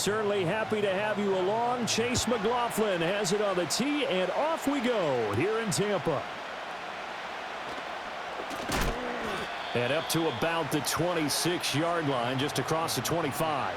certainly happy to have you along. Chase McLaughlin has it on the tee, and off we go here in Tampa. And up to about the 26-yard line, just across the 25.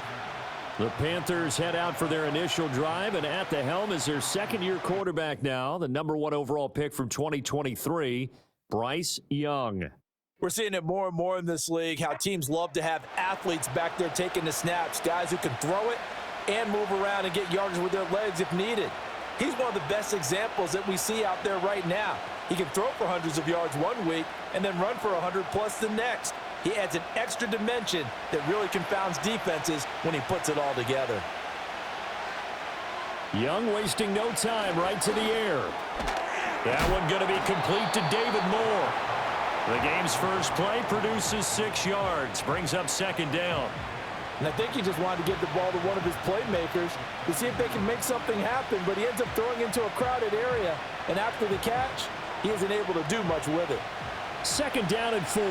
The Panthers head out for their initial drive, and at the helm is their second-year quarterback now, the number 1 overall pick from 2023, Bryce Young. We're seeing it more and more in this league, how teams love to have athletes back there taking the snaps, guys who can throw it and move around and get yardage with their legs if needed. He's one of the best examples that we see out there right now. He can throw for hundreds of yards one week and then run for 100+ the next. He adds an extra dimension that really confounds defenses when he puts it all together. Young wasting no time, right to the air. That one going to be complete to David Moore. The game's first play produces 6 yards, brings up second down. And I think he just wanted to give the ball to one of his playmakers to see if they can make something happen, but he ends up throwing into a crowded area, and after the catch, he isn't able to do much with it. Second down and 4.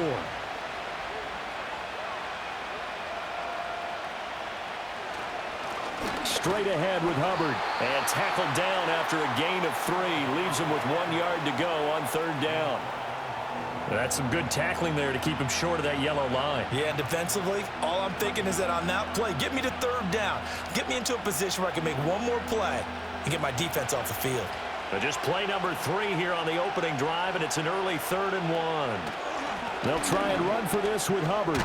Straight ahead with Hubbard, and tackled down after a gain of 3. Leaves him with 1 yard to go on third down. That's some good tackling there to keep him short of that yellow line. Yeah, and defensively, all I'm thinking is that on that play, get me to third down. Get me into a position where I can make one more play and get my defense off the field. But just play number 3 here on the opening drive, and it's an early 3rd and 1. They'll try and run for this with Hubbard.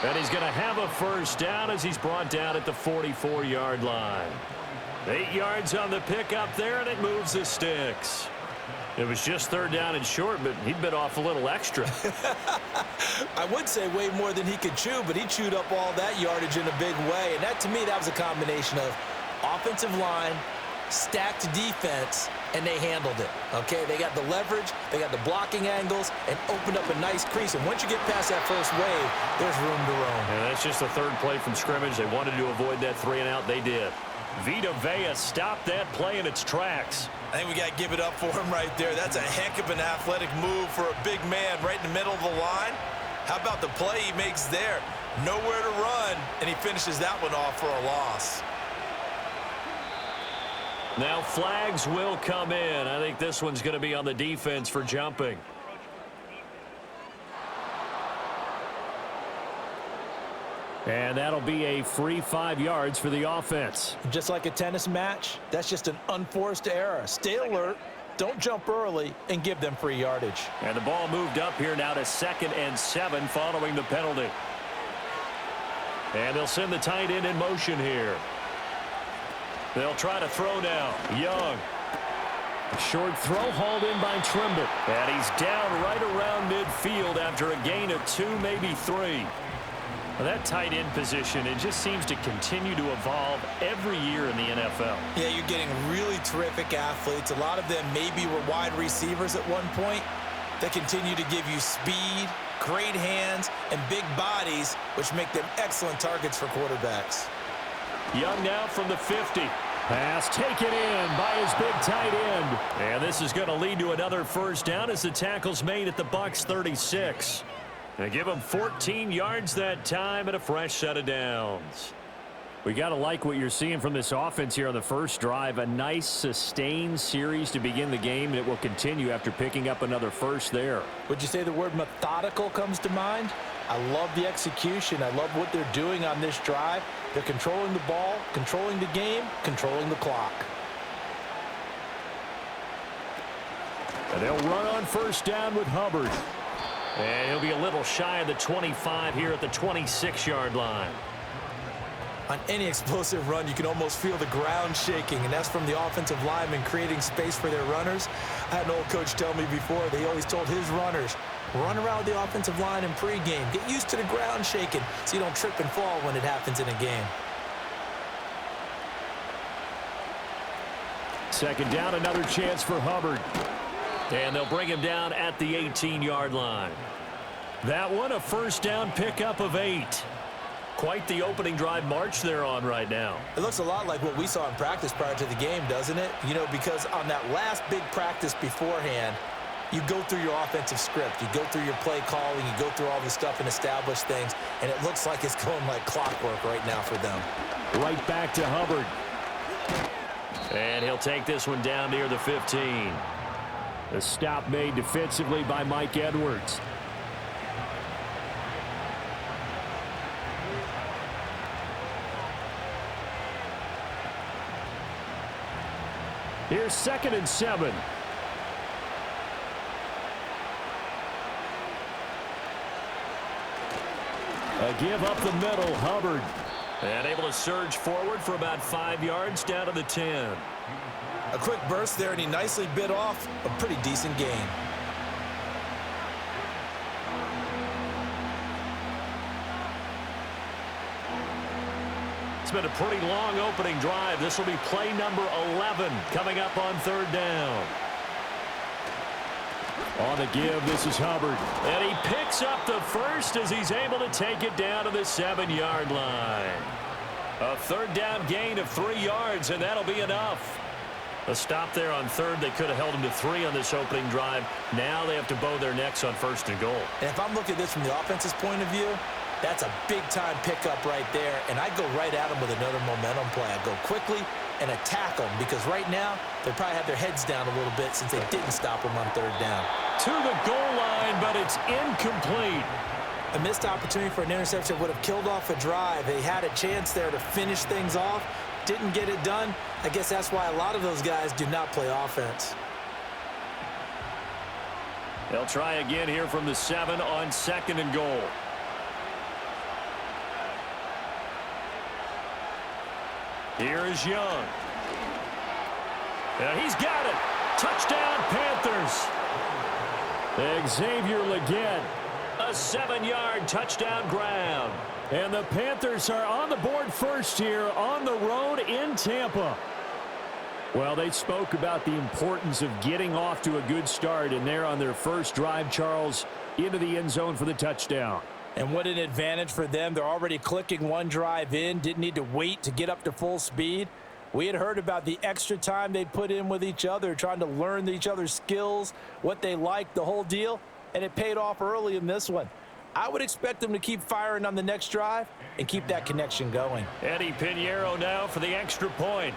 And he's going to have a first down as he's brought down at the 44-yard line. 8 yards on the pickup there, and it moves the sticks. It was just third down and short, but he'd been off a little extra. I would say way more than he could chew, but he chewed up all that yardage in a big way. And that, to me, that was a combination of offensive line, stacked defense, and they handled it. Okay, they got the leverage, they got the blocking angles, and opened up a nice crease. And once you get past that first wave, there's room to roam. And that's just the third play from scrimmage. They wanted to avoid that 3-and-out. They did. Vita Vea stopped that play in its tracks. I think we got to give it up for him right there. That's a heck of an athletic move for a big man right in the middle of the line. How about the play he makes there? Nowhere to run, and he finishes that one off for a loss. Now flags will come in. I think this one's going to be on the defense for jumping. And that'll be a free 5 yards for the offense. Just like a tennis match, that's just an unforced error. Stay alert, don't jump early, and give them free yardage. And the ball moved up here now to 2nd and 7 following the penalty. And they'll send the tight end in motion here. They'll try to throw now. Young. Short throw hauled in by Trimble. And he's down right around midfield after a gain of 2, maybe 3. Well, that tight end position, it just seems to continue to evolve every year in the NFL. Yeah, you're getting really terrific athletes. A lot of them maybe were wide receivers at one point. They continue to give you speed, great hands, and big bodies, which make them excellent targets for quarterbacks. Young now from the 50. Pass taken in by his big tight end. And this is going to lead to another first down as the tackle's made at the Bucs 36. They give him 14 yards that time and a fresh set of downs. We got to like what you're seeing from this offense here on the first drive. A nice sustained series to begin the game, and it will continue after picking up another first there. Would you say the word methodical comes to mind? I love the execution. I love what they're doing on this drive. They're controlling the ball, controlling the game, controlling the clock. And they'll run on first down with Hubbard. And he'll be a little shy of the 25 here at the 26-yard line. On any explosive run, you can almost feel the ground shaking, and that's from the offensive linemen creating space for their runners. I had an old coach tell me before, they always told his runners, run around the offensive line in pregame. Get used to the ground shaking so you don't trip and fall when it happens in a game. Second down, another chance for Hubbard. And they'll bring him down at the 18-yard line. That one, a first down pickup of 8. Quite the opening drive march they're on right now. It looks a lot like what we saw in practice prior to the game, doesn't it? You know, because on that last big practice beforehand, you go through your offensive script. You go through your play calling. You go through all the stuff and establish things, and it looks like it's going like clockwork right now for them. Right back to Hubbard. And he'll take this one down near the 15. The stop made defensively by Mike Edwards. Here's 2nd and 7. A give up the middle, Hubbard. And able to surge forward for about 5 yards down to the 10. A quick burst there, and he nicely bit off a pretty decent gain. It's been a pretty long opening drive. This will be play number 11 coming up on 3rd down. On the give, this is Hubbard. And he picks up the first as he's able to take it down to the 7-yard line. A 3rd down gain of 3 yards, and that'll be enough. A stop there on 3rd. They could have held him to 3 on this opening drive. Now they have to bow their necks on 1st and goal. And if I'm looking at this from the offense's point of view, that's a big-time pickup right there, and I go right at them with another momentum play. I go quickly and attack them because right now they probably have their heads down a little bit since they didn't stop them on 3rd down. To the goal line, but it's incomplete. A missed opportunity for an interception would have killed off a drive. They had a chance there to finish things off, didn't get it done. I guess that's why a lot of those guys do not play offense. They'll try again here from the 7 on 2nd and goal. Here is Young. And he's got it. Touchdown, Panthers. Xavier Legette. A 7-yard touchdown grab. And the Panthers are on the board first here on the road in Tampa. Well, they spoke about the importance of getting off to a good start, and they're on their first drive, Charles, into the end zone for the touchdown. And what an advantage for them. They're already clicking one drive in, didn't need to wait to get up to full speed. We had heard about the extra time they put in with each other, trying to learn each other's skills, what they liked, the whole deal, and it paid off early in this one. I would expect them to keep firing on the next drive and keep that connection going. Eddie Pinheiro now for the extra point.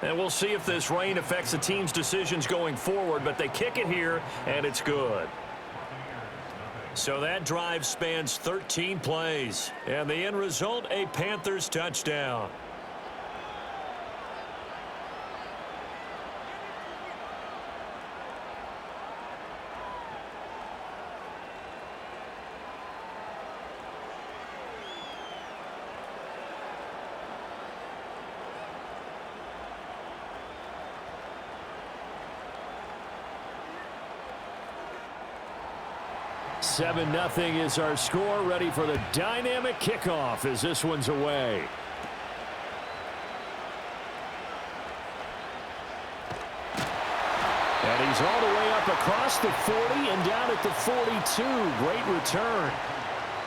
And we'll see if this rain affects the team's decisions going forward, but they kick it here, and it's good. So that drive spans 13 plays, and the end result, a Panthers touchdown. Seven 0 is our score, ready for the dynamic kickoff as this one's away. And he's all the way up across the 40 and down at the 42. Great return.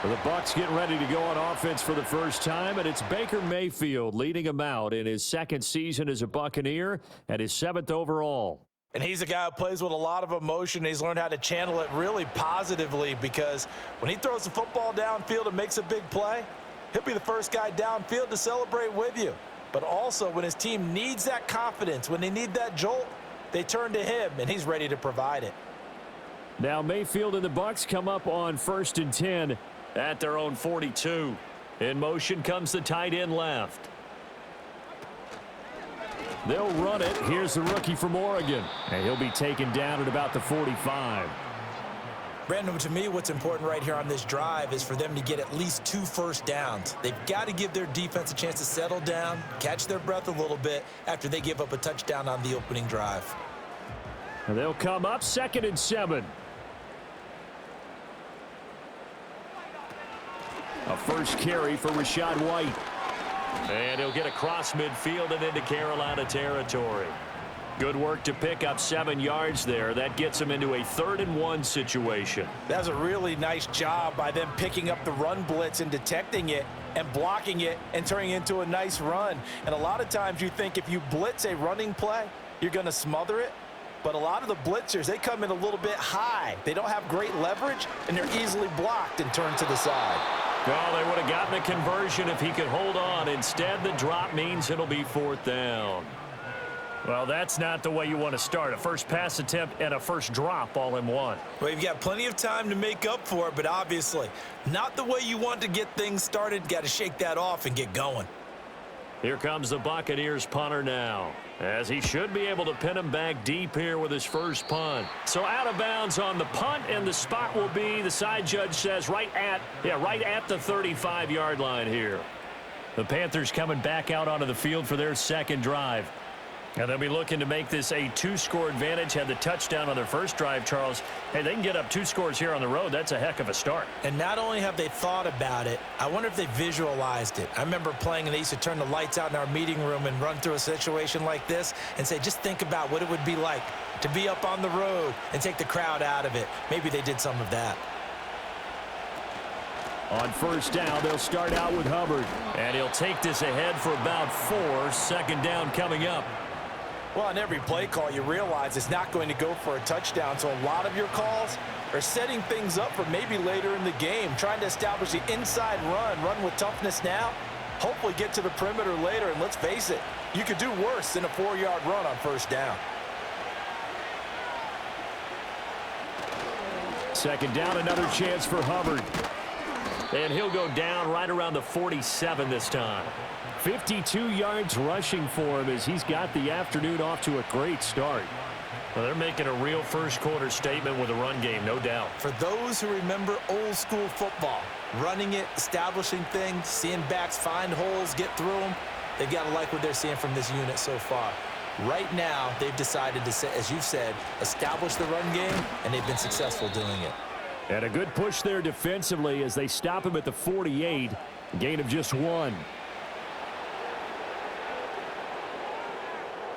The Bucs getting ready to go on offense for the first time, and it's Baker Mayfield leading him out in his 2nd season as a Buccaneer and his 7th overall. And he's a guy who plays with a lot of emotion. He's learned how to channel it really positively because when he throws the football downfield and makes a big play, he'll be the first guy downfield to celebrate with you. But also when his team needs that confidence, when they need that jolt, they turn to him, and he's ready to provide it. Now Mayfield and the Bucs come up on 1st and 10 at their own 42. In motion comes the tight end left. They'll run it. Here's the rookie from Oregon. And he'll be taken down at about the 45. Brandon, to me, what's important right here on this drive is for them to get at least 2 first downs. They've got to give their defense a chance to settle down, catch their breath a little bit after they give up a touchdown on the opening drive. And they'll come up 2nd and 7. A first carry for Rachaad White. And he'll get across midfield and into Carolina territory. Good work to pick up 7 yards there. That gets him into a 3rd and 1 situation. That was a really nice job by them picking up the run blitz and detecting it. and blocking it and turning it into a nice run. And a lot of times you think if you blitz a running play, you're going to smother it. But a lot of the blitzers, they come in a little bit high. They don't have great leverage, and they're easily blocked and turned to the side. Well, they would have gotten the conversion if he could hold on. Instead, the drop means it'll be 4th down. Well, that's not the way you want to start. A first pass attempt and a first drop all in one. Well, you've got plenty of time to make up for it, but obviously not the way you want to get things started. Got to shake that off and get going. Here comes the Buccaneers punter now, as he should be able to pin him back deep here with his first punt. So out of bounds on the punt, and the spot will be, the side judge says, right at the 35-yard line here. The Panthers coming back out onto the field for their second drive. And they'll be looking to make this a 2-score advantage. Had the touchdown on their first drive, Charles. Hey, they can get up 2 scores here on the road. That's a heck of a start. And not only have they thought about it, I wonder if they visualized it. I remember playing, and they used to turn the lights out in our meeting room and run through a situation like this and say, just think about what it would be like to be up on the road and take the crowd out of it. Maybe they did some of that. On first down, they'll start out with Hubbard. And he'll take this ahead for about 4. 2nd down coming up. Well, on every play call, you realize it's not going to go for a touchdown. So a lot of your calls are setting things up for maybe later in the game, trying to establish the inside run with toughness now, hopefully get to the perimeter later. And let's face it, you could do worse than a 4-yard run on first down. 2nd down, another chance for Hubbard. And he'll go down right around the 47 this time. 52 yards rushing for him as he's got the afternoon off to a great start. Well, they're making a real first-quarter statement with a run game, no doubt. For those who remember old-school football, running it, establishing things, seeing backs find holes, get through them, they've got to like what they're seeing from this unit so far. Right now, they've decided to, as you've said, establish the run game, and they've been successful doing it. And a good push there defensively as they stop him at the 48, a gain of just 1.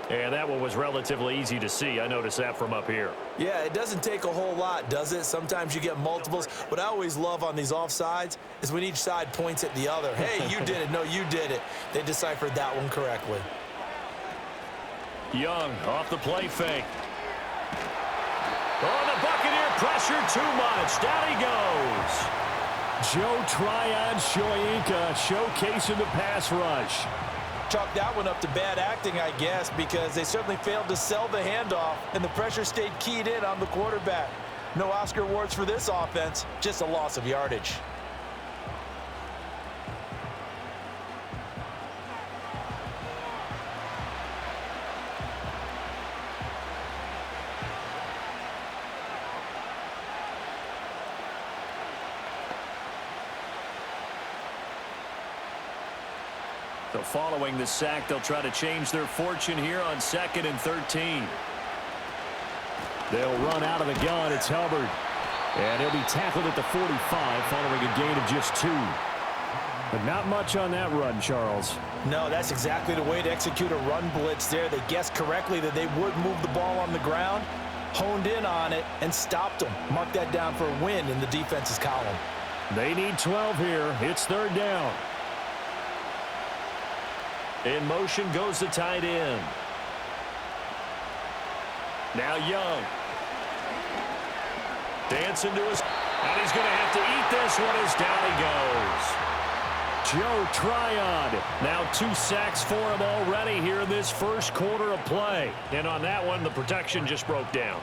And that one was relatively easy to see. I noticed that from up here. Yeah, it doesn't take a whole lot, does it? Sometimes you get multiples. What I always love on these offsides is when each side points at the other. Hey, you did it. No, you did it. They deciphered that one correctly. Young off the play fake. Oh, the Buccaneer pressure too much. Down he goes. Joe Tryon-Shoyinka showcasing the pass rush. Chalk that one up to bad acting, I guess, because they certainly failed to sell the handoff, and the pressure stayed keyed in on the quarterback. No Oscar awards for this offense, just a loss of yardage. So following the sack, they'll try to change their fortune here on 2nd and 13. They'll run out of the gun. It's Hubbard. And he'll be tackled at the 45 following a gain of just 2. But not much on that run, Charles. No, that's exactly the way to execute a run blitz there. They guessed correctly that they would move the ball on the ground, honed in on it, and stopped them. Mark that down for a win in the defense's column. They need 12 here. It's 3rd down. In motion goes the tight end. Now Young. Dancing to his... And he's going to have to eat this one as down he goes. Joe Tryon. Now 2 sacks for him already here in this first quarter of play. And on that one, the protection just broke down.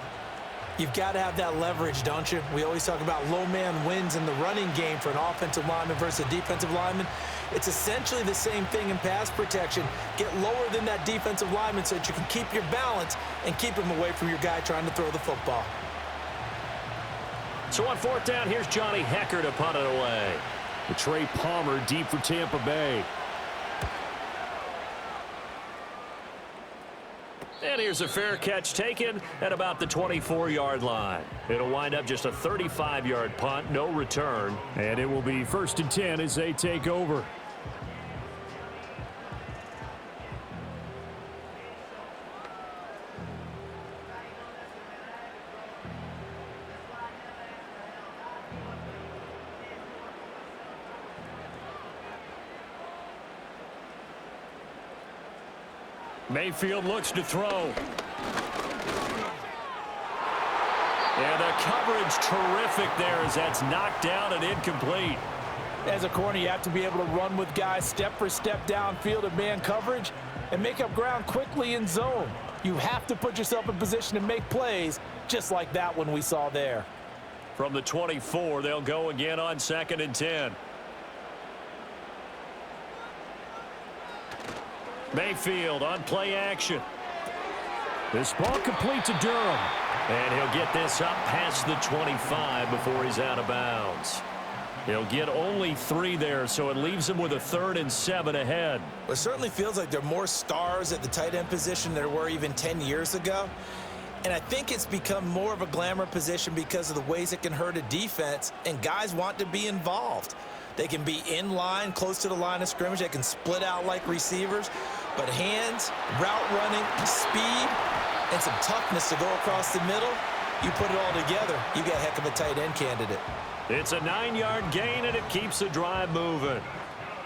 You've got to have that leverage, don't you? We always talk about low man wins in the running game for an offensive lineman versus a defensive lineman. It's essentially the same thing in pass protection. Get lower than that defensive lineman so that you can keep your balance and keep him away from your guy trying to throw the football. So on 4th down, here's Johnny Hecker to punt it away. The Trey Palmer deep for Tampa Bay. And here's a fair catch taken at about the 24-yard line. It'll wind up just a 35-yard punt, no return. And it will be 1st and 10 as they take over. Mayfield looks to throw. And the coverage terrific there as that's knocked down and incomplete. As a corner, you have to be able to run with guys step for step downfield in man coverage and make up ground quickly in zone. You have to put yourself in position to make plays just like that one we saw there. From the 24, they'll go again on 2nd and 10. Mayfield on play action. This ball complete to Durham. And he'll get this up past the 25 before he's out of bounds. He'll get only 3 there, so it leaves him with a 3rd and 7 ahead. It certainly feels like there are more stars at the tight end position than there were even 10 years ago. And I think it's become more of a glamour position because of the ways it can hurt a defense, and guys want to be involved. They can be in line, close to the line of scrimmage. They can split out like receivers. But hands, route running, speed, and some toughness to go across the middle, you put it all together, you got a heck of a tight end candidate. It's a 9-yard gain, and it keeps the drive moving.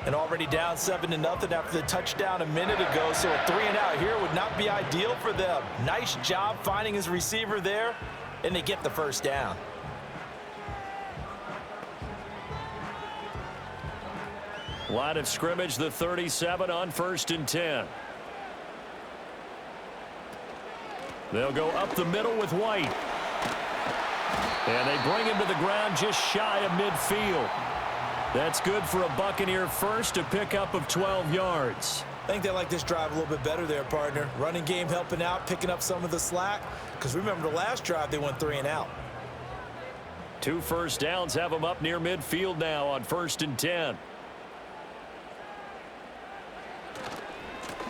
And already down 7-0 after the touchdown a minute ago, so a 3-and-out here would not be ideal for them. Nice job finding his receiver there, and they get the first down. Line of scrimmage, the 37 on 1st and 10. They'll go up the middle with White. And they bring him to the ground just shy of midfield. That's good for a Buccaneer first, a pickup of 12 yards. I think they like this drive a little bit better there, partner. Running game helping out, picking up some of the slack. Because remember the last drive, they went 3-and-out. 2 first downs have them up near midfield now on 1st and 10.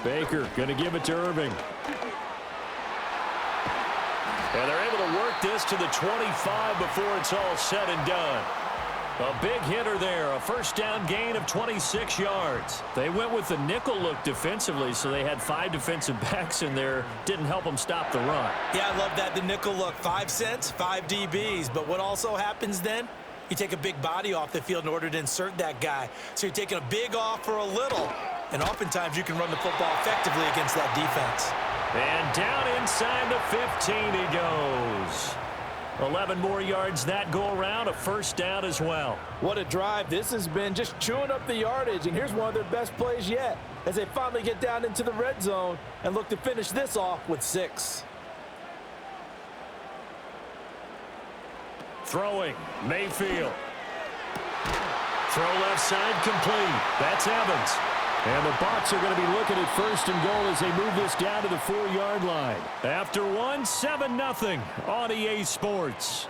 Baker going to give it to Irving. And they're able to work this to the 25 before it's all said and done. A big hitter there, a first down gain of 26 yards. They went with the nickel look defensively, so they had 5 defensive backs in there. Didn't help them stop the run. Yeah, I love that, the nickel look. 5 cents, 5 DBs. But what also happens then? You take a big body off the field in order to insert that guy. So you're taking a big off for a little. And oftentimes you can run the football effectively against that defense. And down inside the 15 he goes. 11 more yards that go around, a first down as well. What a drive this has been, just chewing up the yardage. And here's one of their best plays yet as they finally get down into the red zone and look to finish this off with 6. Throwing, Mayfield. Throw left side complete. That's Evans. And the Bucs are going to be looking at 1st and goal as they move this down to the 4-yard line. After 7-0 on EA Sports.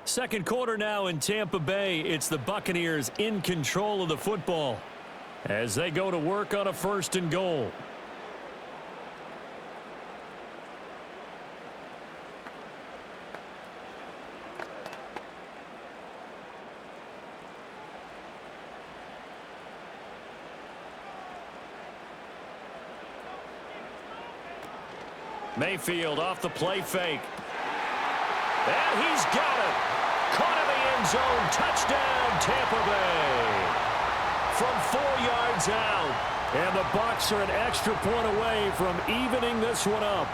Second quarter now in Tampa Bay. It's the Buccaneers in control of the football as they go to work on a 1st and goal. Mayfield off the play fake. And he's got it. Caught in the end zone. Touchdown, Tampa Bay. From 4 yards out. And the Bucs are an extra point away from evening this one up.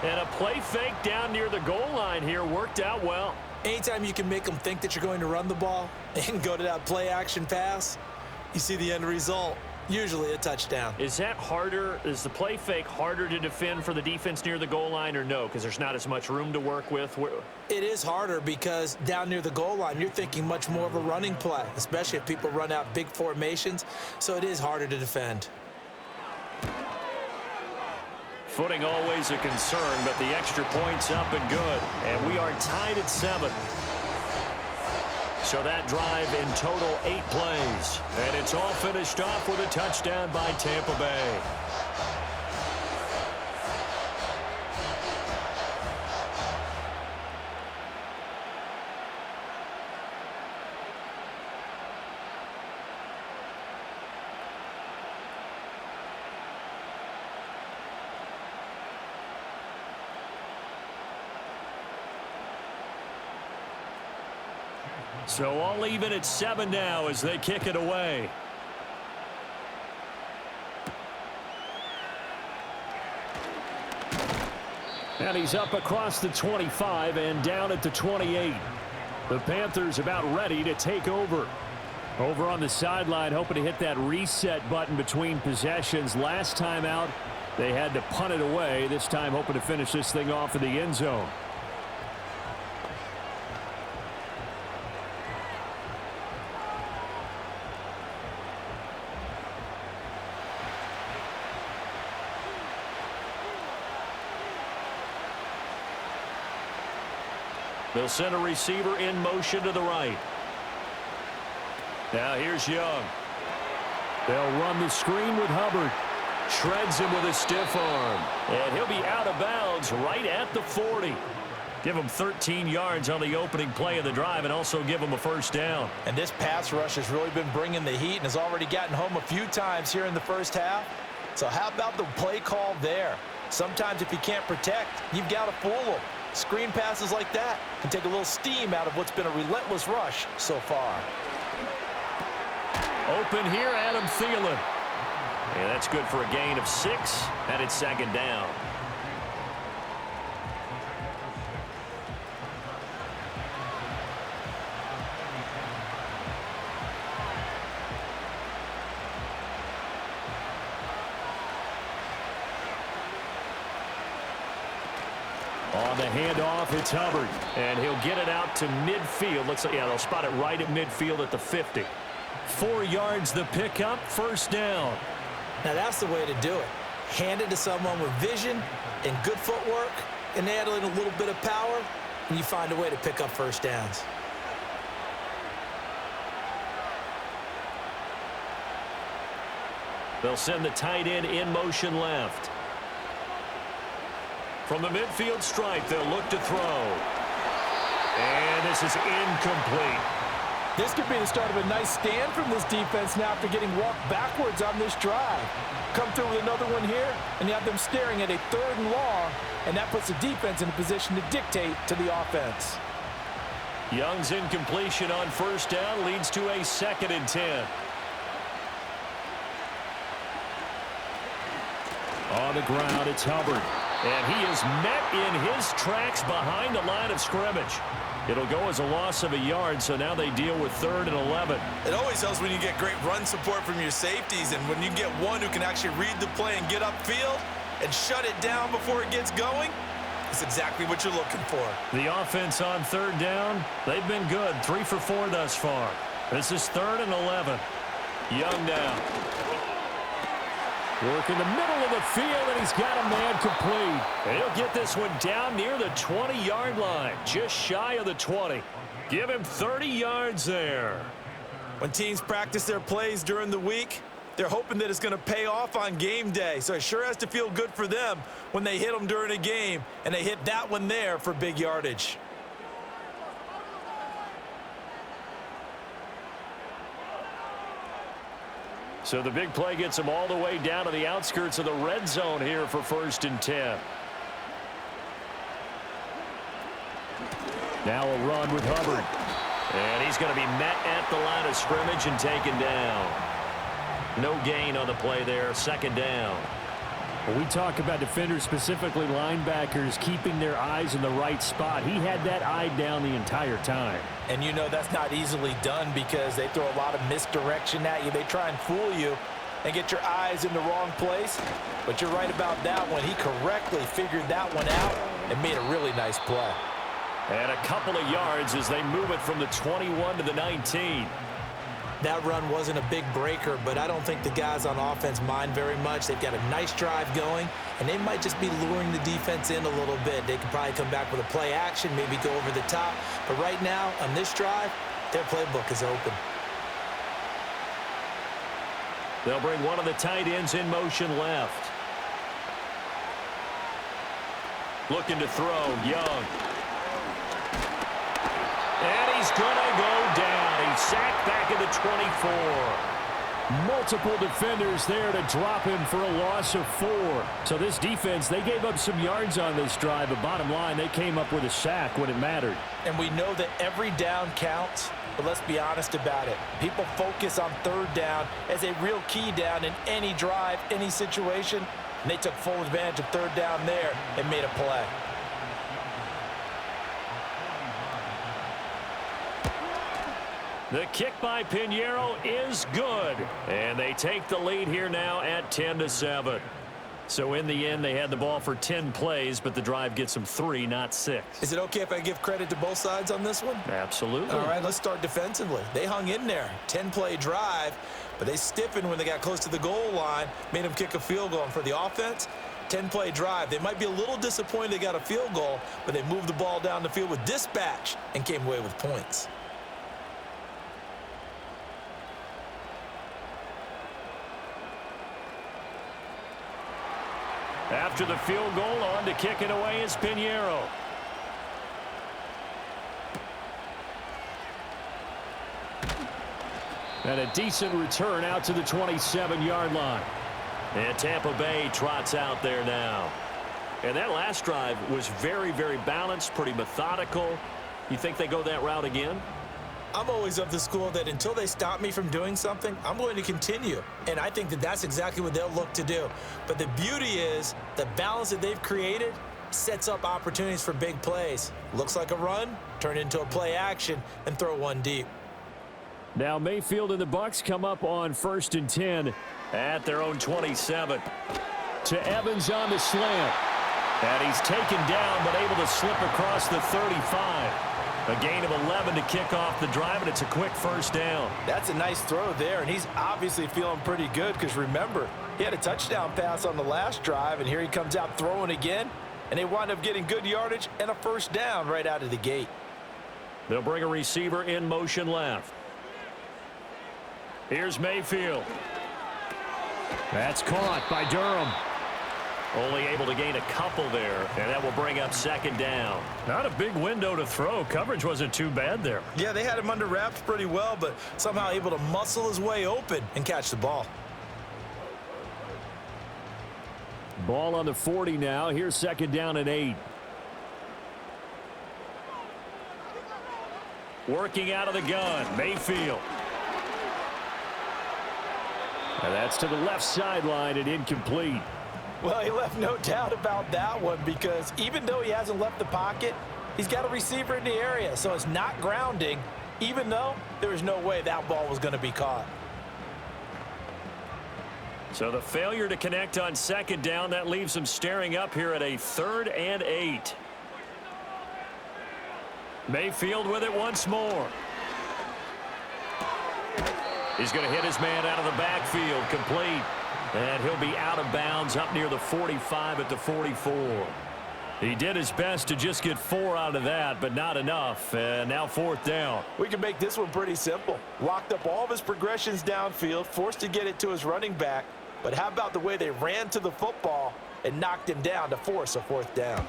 And a play fake down near the goal line here worked out well. Anytime you can make them think that you're going to run the ball and go to that play action pass, you see the end result. Usually a touchdown. Is that harder? Is the play fake harder to defend for the defense near the goal line or no? Because there's not as much room to work with. It is harder because down near the goal line, you're thinking much more of a running play, especially if people run out big formations. So it is harder to defend. Footing always a concern, but the extra point's up and good. And we are tied at 7. So that drive in total 8 plays. And it's all finished off with a touchdown by Tampa Bay. So all even at 7 now as they kick it away. And he's up across the 25 and down at the 28. The Panthers about ready to take over. Over on the sideline, hoping to hit that reset button between possessions. Last time out, they had to punt it away. This time, hoping to finish this thing off in the end zone. They'll send a receiver in motion to the right. Now here's Young. They'll run the screen with Hubbard. Shreds him with a stiff arm. And he'll be out of bounds right at the 40. Give him 13 yards on the opening play of the drive and also give him a first down. And this pass rush has really been bringing the heat and has already gotten home a few times here in the first half. So how about the play call there? Sometimes if you can't protect, you've got to fool them. Screen passes like that can take a little steam out of what's been a relentless rush so far. Open here, Adam Thielen. And that's good for a gain of 6, and it's second down. On the handoff, it's Hubbard. And he'll get it out to midfield. Looks like, yeah, they'll spot it right at midfield at the 50. 4 yards the pickup, first down. Now that's the way to do it. Hand it to someone with vision and good footwork and add in a little bit of power, and you find a way to pick up first downs. They'll send the tight end in motion left. From the midfield stripe, they'll look to throw. And this is incomplete. This could be the start of a nice stand from this defense now after getting walked backwards on this drive. Come through with another one here, and you have them staring at a 3rd and long, and that puts the defense in a position to dictate to the offense. Young's incompletion on first down leads to a 2nd and 10. On the ground, it's Hubbard. And he is met in his tracks behind the line of scrimmage. It'll go as a loss of a yard, so now they deal with 3rd and 11. It always helps when you get great run support from your safeties, and when you get one who can actually read the play and get upfield and shut it down before it gets going, it's exactly what you're looking for. The offense on 3rd down, they've been good. 3 for 4 thus far. This is 3rd and 11. Young now. Work in the middle of the field, and he's got a man complete. And he'll get this one down near the 20-yard line, just shy of the 20. Give him 30 yards there. When teams practice their plays during the week, they're hoping that it's going to pay off on game day. So it sure has to feel good for them when they hit them during a game, and they hit that one there for big yardage. So the big play gets them all the way down to the outskirts of the red zone here for 1st and 10. Now a run with Hubbard. And he's going to be met at the line of scrimmage and taken down. No gain on the play there, 2nd down. When we talk about defenders, specifically linebackers, keeping their eyes in the right spot, he had that eye down the entire time. And you know that's not easily done because they throw a lot of misdirection at you. They try and fool you and get your eyes in the wrong place. But you're right about that one. He correctly figured that one out and made a really nice play. And a couple of yards as they move it from the 21 to the 19. That run wasn't a big breaker, but I don't think the guys on offense mind very much. They've got a nice drive going, and they might just be luring the defense in a little bit. They could probably come back with a play action, maybe go over the top. But right now, on this drive, their playbook is open. They'll bring one of the tight ends in motion left. Looking to throw, Young. And he's going to go down. He's sacked back at the 24. Multiple defenders there to drop him for a loss of 4. So this defense, they gave up some yards on this drive, but bottom line, they came up with a sack when it mattered. And we know that every down counts, but let's be honest about it. People focus on third down as a real key down in any drive, any situation, and they took full advantage of third down there and made a play. The kick by Pinheiro is good. And they take the lead here now at 10-7. So in the end, they had the ball for 10 plays, but the drive gets them 3, not 6. Is it okay if I give credit to both sides on this one? Absolutely. All right, let's start defensively. They hung in there. 10-play drive, but they stiffened when they got close to the goal line, made them kick a field goal. And for the offense, 10-play drive. They might be a little disappointed they got a field goal, but they moved the ball down the field with dispatch and came away with points. After the field goal, on to kick it away is Pinheiro. And a decent return out to the 27-yard line. And Tampa Bay trots out there now. And that last drive was very, very balanced, pretty methodical. You think they go that route again? I'm always of the school that until they stop me from doing something, I'm going to continue. And I think that that's exactly what they'll look to do. But the beauty is the balance that they've created sets up opportunities for big plays. Looks like a run, turn into a play action, and throw one deep. Now Mayfield and the Bucs come up on 1st and 10 at their own 27. To Evans on the slant. And he's taken down but able to slip across the 35. A gain of 11 to kick off the drive, and it's a quick first down. That's a nice throw there, and he's obviously feeling pretty good because, remember, he had a touchdown pass on the last drive, and here he comes out throwing again, and they wind up getting good yardage and a first down right out of the gate. They'll bring a receiver in motion left. Here's Mayfield. That's caught by Durham. Only able to gain a couple there, and that will bring up 2nd down. Not a big window to throw. Coverage wasn't too bad there. Yeah, they had him under wraps pretty well, but somehow able to muscle his way open and catch the ball. Ball on the 40 now. Here's 2nd down and 8. Working out of the gun, Mayfield. And that's to the left sideline and incomplete. Well, he left no doubt about that one because even though he hasn't left the pocket, he's got a receiver in the area, so it's not grounding, even though there was no way that ball was going to be caught. So the failure to connect on 2nd down, that leaves him staring up here at a 3rd and 8. Mayfield with it once more. He's going to hit his man out of the backfield, complete. And he'll be out of bounds up near the 45 at the 44. He did his best to just get 4 out of that, but not enough. And now 4th down. We can make this one pretty simple. Locked up all of his progressions downfield, forced to get it to his running back. But how about the way they ran to the football and knocked him down to force a 4th down?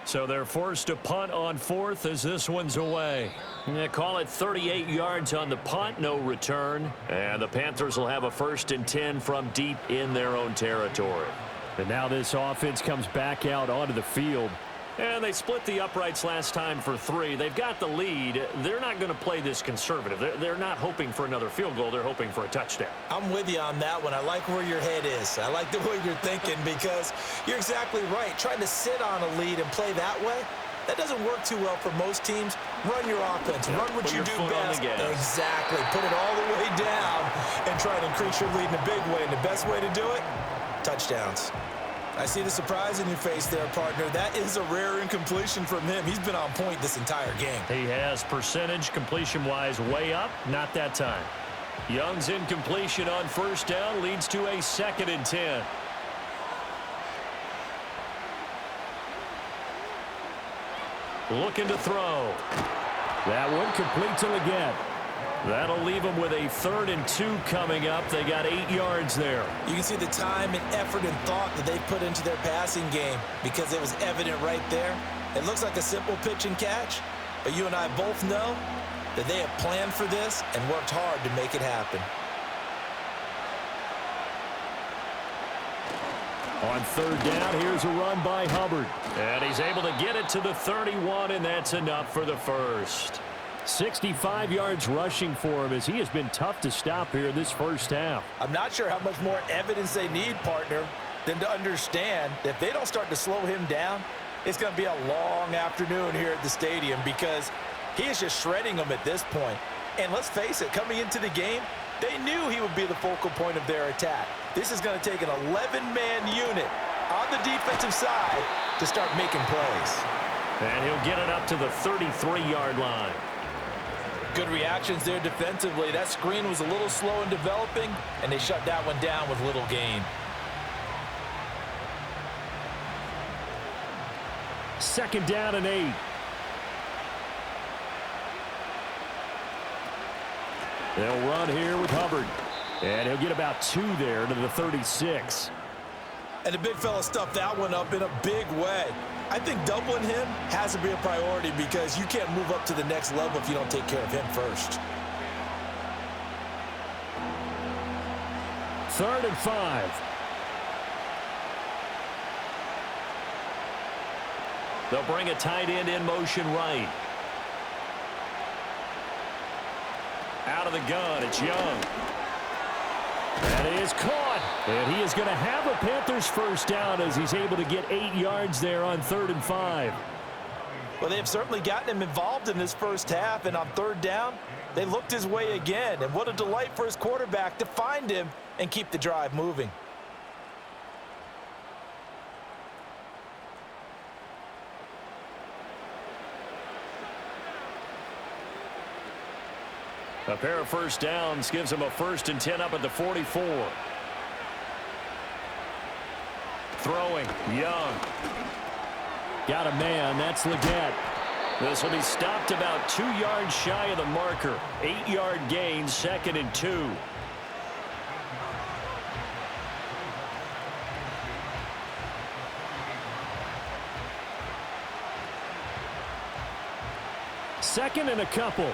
So they're forced to punt on 4th as this one's away. They call it 38 yards on the punt, no return. And the Panthers will have a 1st and 10 from deep in their own territory. And now this offense comes back out onto the field. And they split the uprights last time for 3. They've got the lead. They're not going to play this conservative. They're not hoping for another field goal. They're hoping for a touchdown. I'm with you on that one. I like where your head is. I like the way you're thinking because you're exactly right. Trying to sit on a lead and play that way, that doesn't work too well for most teams. Run your offense. Run what you do best. Exactly. Put it all the way down and try to increase your lead in a big way. And the best way to do it, touchdowns. I see the surprise in your face there, partner. That is a rare incompletion from him. He's been on point this entire game. He has percentage completion-wise way up. Not that time. Young's incompletion on 1st down leads to a 2nd and 10. Looking to throw. That one complete to Leggett. That'll leave them with a 3rd and 2 coming up. They got 8 yards there. You can see the time and effort and thought that they put into their passing game because it was evident right there. It looks like a simple pitch and catch, but you and I both know that they have planned for this and worked hard to make it happen. On third down, here's a run by Hubbard. And he's able to get it to the 31, and that's enough for the first. 65 yards rushing for him as he has been tough to stop here in this first half. I'm not sure how much more evidence they need, partner, than to understand that if they don't start to slow him down, it's going to be a long afternoon here at the stadium because he is just shredding them at this point. And let's face it, coming into the game, they knew he would be the focal point of their attack. This is going to take an 11-man unit on the defensive side to start making plays. And he'll get it up to the 33-yard line. Good reactions there defensively. That screen was a little slow in developing, and they shut that one down with little gain. Second down and 8. They'll run here with Hubbard. And he'll get about 2 there to the 36. And the big fella stuffed that one up in a big way. I think doubling him has to be a priority because you can't move up to the next level if you don't take care of him first. 3rd and 5. They'll bring a tight end in motion right. Out of the gun, it's Young. That is caught. And he is going to have a Panthers first down as he's able to get 8 yards there on 3rd and 5. Well, they've certainly gotten him involved in this first half, and on 3rd down, they looked his way again. And what a delight for his quarterback to find him and keep the drive moving. A pair of first downs gives him a 1st and 10 up at the 44. Throwing, Young. Got a man, that's Leggett. This will be stopped about 2 yards shy of the marker. 8-yard gain, 2nd and 2. Second and a couple.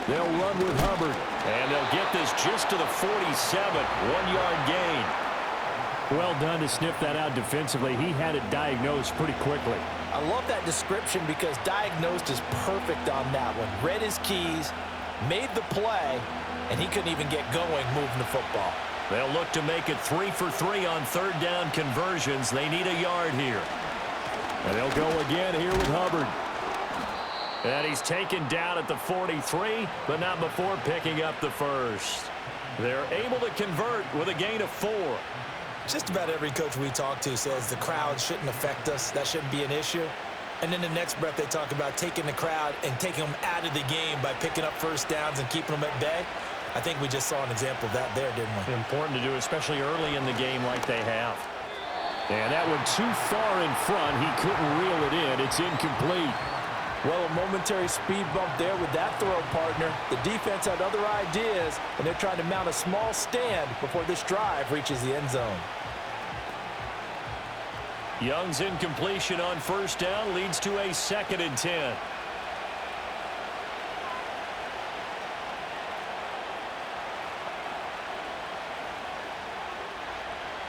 They'll run with Hubbard, and they'll get this just to the 47, 1-yard gain. Well done to sniff that out defensively. He had it diagnosed pretty quickly. I love that description because diagnosed is perfect on that one. Read his keys, made the play, and he couldn't even get going moving the football. They'll look to make it 3 for 3 on 3rd down conversions. They need a yard here. And they'll go again here with Hubbard. And he's taken down at the 43, but not before picking up the first. They're able to convert with a gain of 4. Just about every coach we talk to says the crowd shouldn't affect us. That shouldn't be an issue. And then the next breath they talk about taking the crowd and taking them out of the game by picking up first downs and keeping them at bay. I think we just saw an example of that there, didn't we? Important to do, especially early in the game like they have. And that one too far in front. He couldn't reel it in. It's incomplete. Well, a momentary speed bump there with that throw, partner. The defense had other ideas, and they're trying to mount a small stand before this drive reaches the end zone. Young's incompletion on 1st down leads to a 2nd and 10.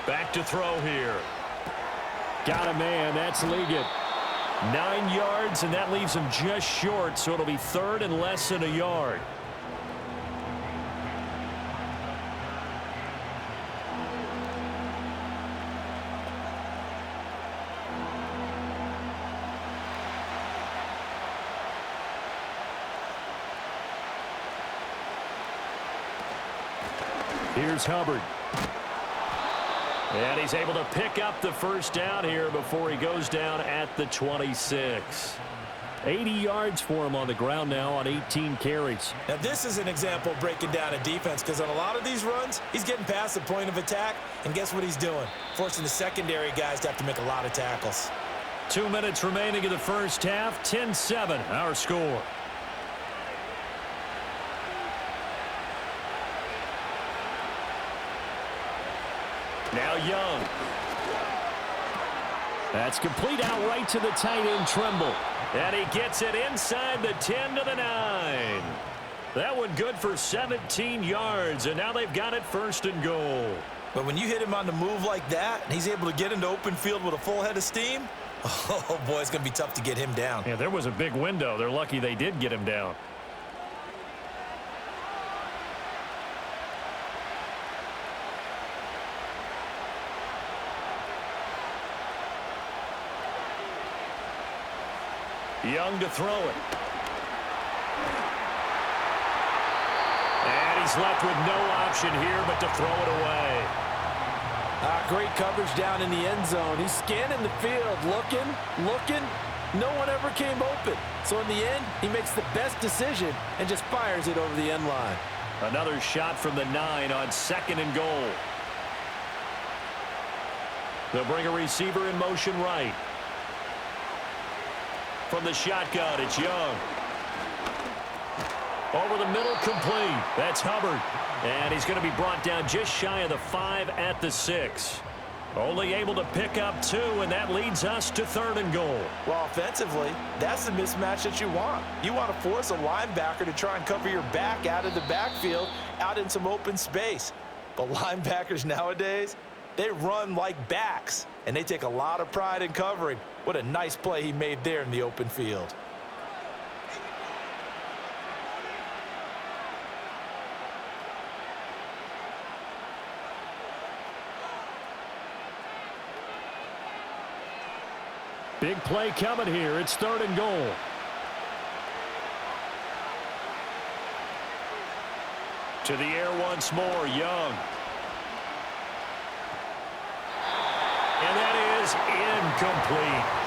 Back to throw here. Got a man. That's Leggett. 9 yards, and that leaves him just short, so it'll be 3rd and less than a yard. Here's Hubbard. And he's able to pick up the first down here before he goes down at the 26. 80 yards for him on the ground now on 18 carries. Now, this is an example of breaking down a defense because on a lot of these runs, he's getting past the point of attack, and guess what he's doing? Forcing the secondary guys to have to make a lot of tackles. 2 minutes remaining in the first half. 10-7, our score. Now Young. That's complete out right to the tight end, Tremble. And he gets it inside the 10 to the 9. That one good for 17 yards, and now they've got it 1st and goal. But when you hit him on the move like that, and he's able to get into open field with a full head of steam, oh, boy, it's going to be tough to get him down. Yeah, there was a big window. They're lucky they did get him down. Young to throw it. And he's left with no option here but to throw it away. Great coverage down in the end zone. He's scanning the field, looking. No one ever came open. So in the end, he makes the best decision and just fires it over the end line. Another shot from the 9 on 2nd and goal. They'll bring a receiver in motion right. From the shotgun, it's Young. Over the middle, complete. That's Hubbard. And he's going to be brought down just shy of the 5 at the 6. Only able to pick up 2, and that leads us to 3rd and goal. Well, offensively, that's the mismatch that you want. You want to force a linebacker to try and cover your back out of the backfield, out in some open space. But linebackers nowadays, they run like backs, and they take a lot of pride in covering. What a nice play he made there in the open field. Big play coming here. It's 3rd and goal. To the air once more, Young. And that is incomplete.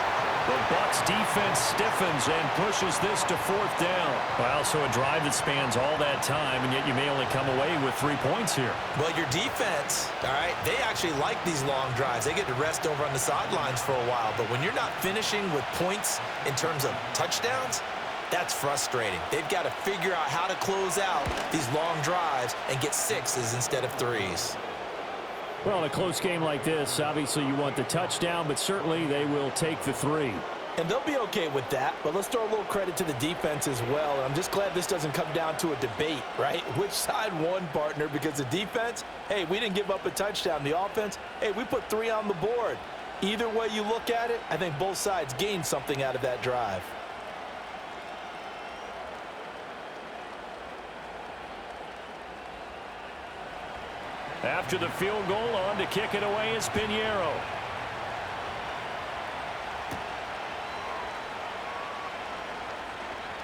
The Bucs defense stiffens and pushes this to 4th down. Well, so a drive that spans all that time, and yet you may only come away with 3 points here. Well, your defense, all right, they actually like these long drives. They get to rest over on the sidelines for a while. But when you're not finishing with points in terms of touchdowns, that's frustrating. They've got to figure out how to close out these long drives and get 6s instead of 3s. Well, in a close game like this, obviously you want the touchdown, but certainly they will take the 3. And they'll be okay with that, but let's throw a little credit to the defense as well. I'm just glad this doesn't come down to a debate, right? Which side won, partner? Because the defense, hey, we didn't give up a touchdown. The offense, hey, we put 3 on the board. Either way you look at it, I think both sides gained something out of that drive. After the field goal, on to kick it away is Pinheiro.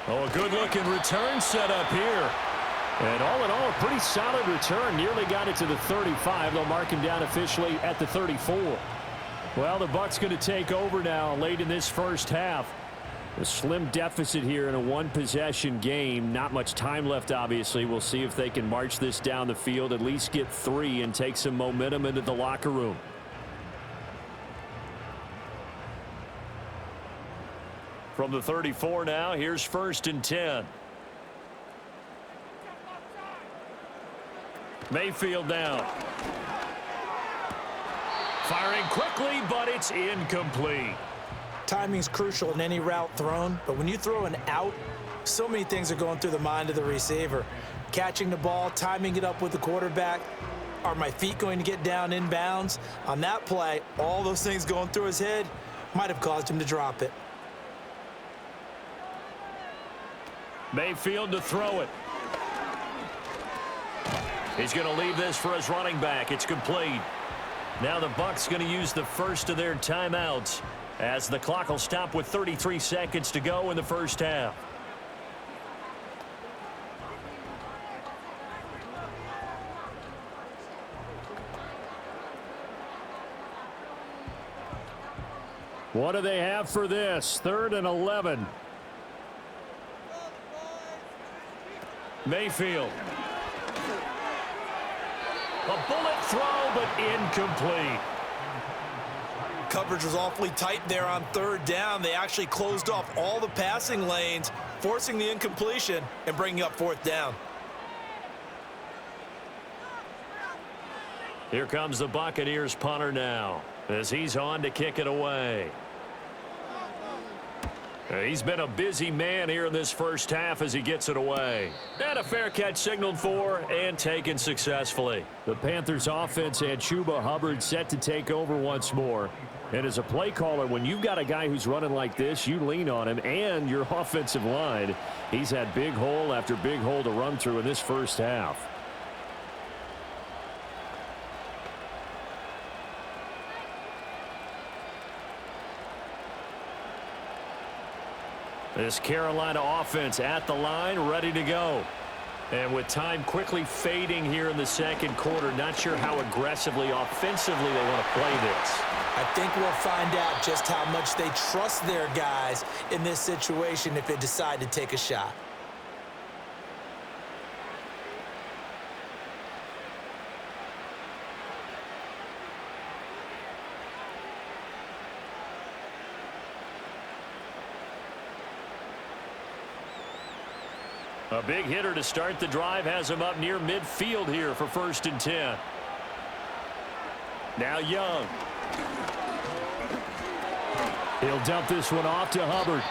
Oh, a good-looking return set up here. And all in all, a pretty solid return. Nearly got it to the 35. They'll mark him down officially at the 34. Well, the Bucs going to take over now late in this first half. A slim deficit here in a one-possession game. Not much time left, obviously. We'll see if they can march this down the field, at least get 3, and take some momentum into the locker room. From the 34 now, here's 1st and 10. Mayfield down. Firing quickly, but it's incomplete. Timing's crucial in any route thrown, but when you throw an out, so many things are going through the mind of the receiver. Catching the ball, timing it up with the quarterback. Are my feet going to get down inbounds? On that play, all those things going through his head might have caused him to drop it. Mayfield to throw it. He's going to leave this for his running back. It's complete. Now the Bucs going to use the first of their timeouts, as the clock will stop with 33 seconds to go in the first half. What do they have for this? 3rd and 11. Mayfield. A bullet throw, but incomplete. Coverage was awfully tight there on 3rd down. They actually closed off all the passing lanes, forcing the incompletion and bringing up 4th down. Here comes the Buccaneers punter now, as he's on to kick it away. He's been a busy man here in this first half as he gets it away. And a fair catch signaled for and taken successfully. The Panthers offense had Chuba Hubbard set to take over once more. And as a play caller, when you've got a guy who's running like this, you lean on him and your offensive line. He's had big hole after big hole to run through in this first half. This Carolina offense at the line, ready to go. And with time quickly fading here in the second quarter, not sure how aggressively, offensively they want to play this. I think we'll find out just how much they trust their guys in this situation if they decide to take a shot. A big hitter to start the drive has him up near midfield here for 1st and 10. Now Young. He'll dump this one off to Hubbard.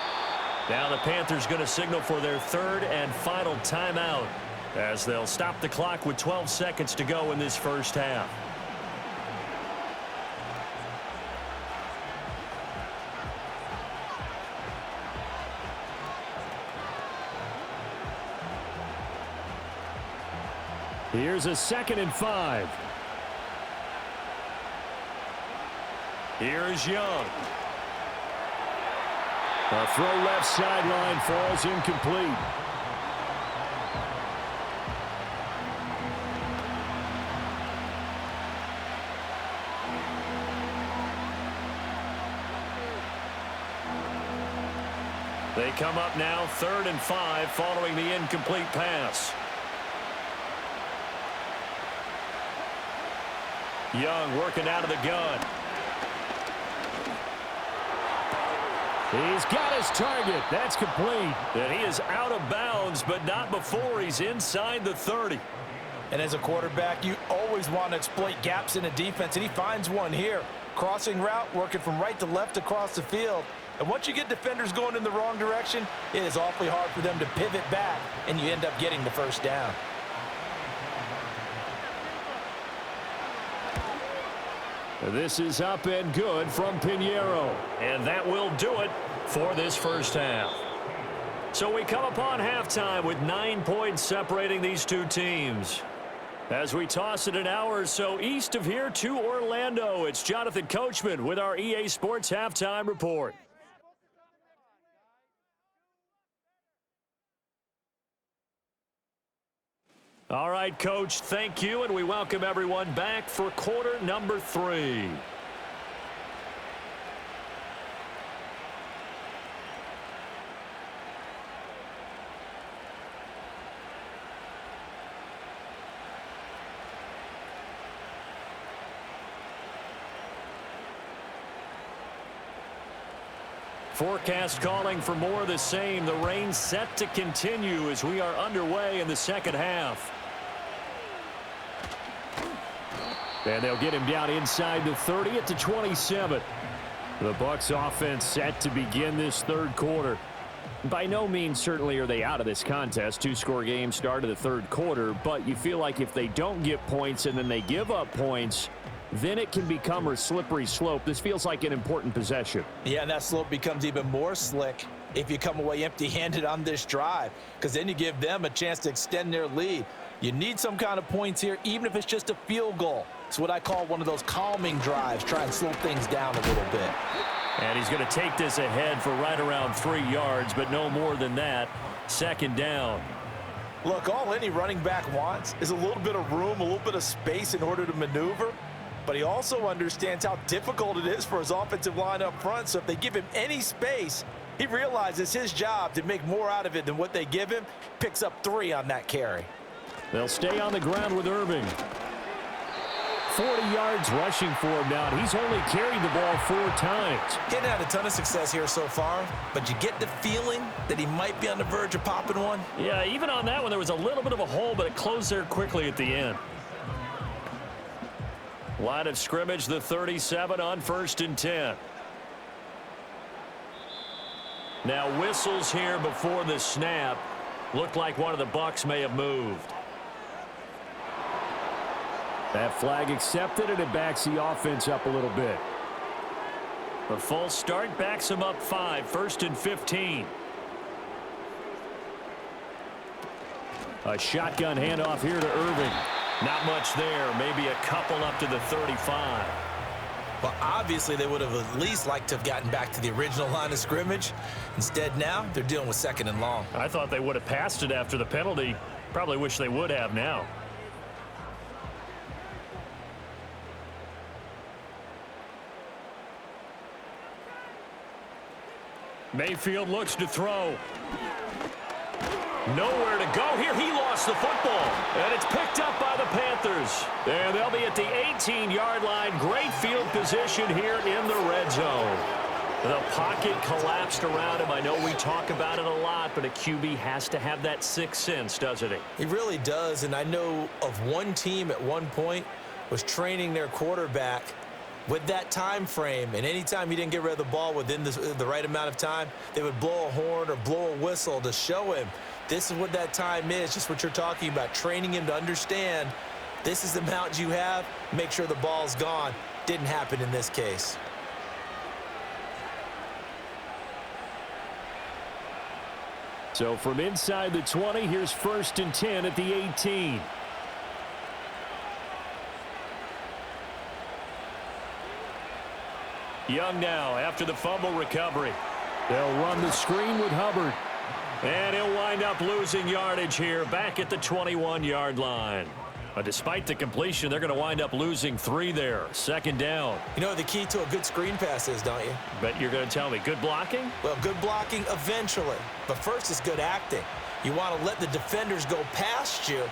Now the Panthers going to signal for their 3rd and final timeout as they'll stop the clock with 12 seconds to go in this first half. Here's a 2nd and 5. Here's Young. A throw left sideline falls incomplete. They come up now 3rd and 5 following the incomplete pass. Young working out of the gun. He's got his target. That's complete. And he is out of bounds, but not before he's inside the 30. And as a quarterback, you always want to exploit gaps in a defense, and he finds one here. Crossing route, working from right to left across the field. And once you get defenders going in the wrong direction, it is awfully hard for them to pivot back, and you end up getting the first down. This is up and good from Pinheiro. And that will do it for this first half. So we come upon halftime with 9 points separating these two teams. As we toss it an hour or so east of here to Orlando, it's Jonathan Coachman with our EA Sports Halftime Report. All right, Coach, thank you, and we welcome everyone back for quarter number 3. Forecast calling for more of the same. The rain set to continue as we are underway in the second half. And they'll get him down inside the 30 at the 27. The Bucs offense set to begin this third quarter. By no means certainly are they out of this contest. 2-score game start of the third quarter, but you feel like if they don't get points and then they give up points, then it can become a slippery slope. This feels like an important possession. Yeah, and that slope becomes even more slick if you come away empty-handed on this drive, because then you give them a chance to extend their lead. You need some kind of points here, even if it's just a field goal. It's what I call one of those calming drives, try and slow things down a little bit. And he's going to take this ahead for right around 3 yards, but no more than that. Second down. Look, all any running back wants is a little bit of room, a little bit of space in order to maneuver. But he also understands how difficult it is for his offensive line up front. So if they give him any space, he realizes his job to make more out of it than what they give him. Picks up 3 on that carry. They'll stay on the ground with Irving. 40 yards rushing for him now. He's only carried the ball 4 times. Getting had a ton of success here so far, but you get the feeling that he might be on the verge of popping one. Yeah, even on that one, there was a little bit of a hole, but it closed there quickly at the end. Line of scrimmage, the 37 on 1st and 10. Now whistles here before the snap. Looked like one of the Bucs may have moved. That flag accepted, and it backs the offense up a little bit. A false start backs him up 5, 1st and 15. A shotgun handoff here to Irving. Not much there. Maybe a couple up to the 35. Well, obviously, they would have at least liked to have gotten back to the original line of scrimmage. Instead, now they're dealing with 2nd and long. I thought they would have passed it after the penalty. Probably wish they would have now. Mayfield looks to throw. Nowhere to go here. He lost the football. And it's picked up by the Panthers. And they'll be at the 18-yard line. Great field position here in the red zone. The pocket collapsed around him. I know we talk about it a lot, but a QB has to have that sixth sense, doesn't he? He really does. And I know of one team at one point was training their quarterback with that time frame, and anytime he didn't get rid of the ball within the right amount of time, they would blow a horn or blow a whistle to show him this is what that time is, just what you're talking about, training him to understand this is the amount you have, make sure the ball's gone. Didn't happen in this case. So from inside the 20, here's 1st and 10 at the 18. Young now after the fumble recovery. They'll run the screen with Hubbard. And he'll wind up losing yardage here back at the 21-yard line. Despite the completion, they're going to wind up losing 3 there. 2nd down. You know what the key to a good screen pass is, don't you? Bet you're going to tell me. Good blocking? Well, good blocking eventually. But first is good acting. You want to let the defenders go past you,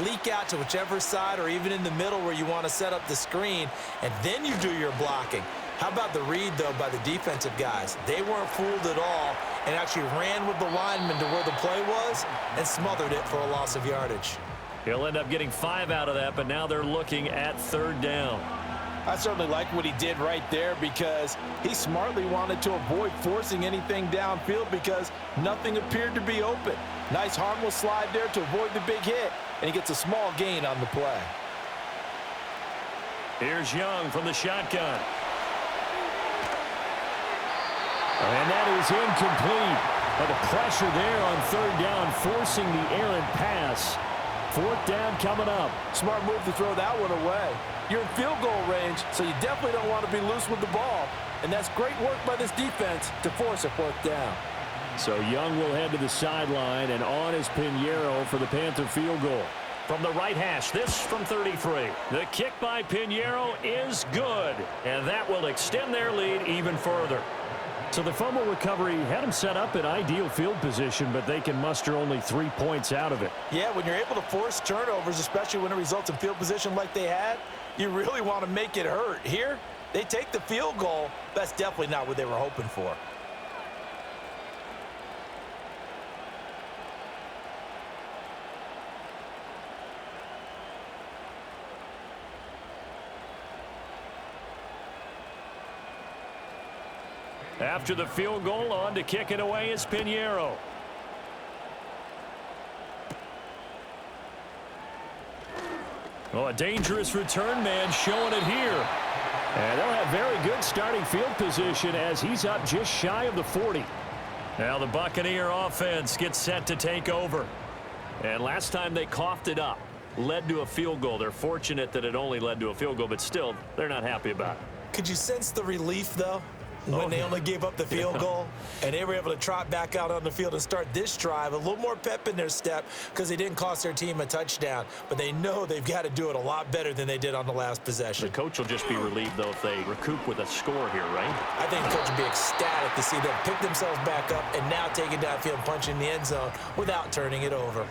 leak out to whichever side or even in the middle where you want to set up the screen, and then you do your blocking. How about the read, though, by the defensive guys? They weren't fooled at all and actually ran with the lineman to where the play was and smothered it for a loss of yardage. He'll end up getting 5 out of that, but now they're looking at 3rd down. I certainly like what he did right there because he smartly wanted to avoid forcing anything downfield because nothing appeared to be open. Nice harmless slide there to avoid the big hit, and he gets a small gain on the play. Here's Young from the shotgun. And that is incomplete. But the pressure there on 3rd down, forcing the errant pass. 4th down coming up. Smart move to throw that one away. You're in field goal range, so you definitely don't want to be loose with the ball. And that's great work by this defense to force a 4th down. So Young will head to the sideline, and on is Pinheiro for the Panther field goal. From the right hash, this from 33. The kick by Pinheiro is good, and that will extend their lead even further. So the fumble recovery had them set up in ideal field position, but they can muster only 3 points out of it. Yeah, when you're able to force turnovers, especially when it results in field position like they had, you really want to make it hurt. Here, they take the field goal. That's definitely not what they were hoping for. After the field goal, on to kick it away is Pinheiro. Oh, a dangerous return man showing it here. And they'll have very good starting field position as he's up just shy of the 40. Now the Buccaneer offense gets set to take over. And last time they coughed it up, led to a field goal. They're fortunate that it only led to a field goal, but still, they're not happy about it. Could you sense the relief, though, when they only gave up the field goal and they were able to trot back out on the field and start this drive? A little more pep in their step because they didn't cost their team a touchdown, but they know they've got to do it a lot better than they did on the last possession. The coach will just be relieved, though, if they recoup with a score here, right? I think the coach would be ecstatic to see them pick themselves back up and now take it downfield, punch in the end zone without turning it over.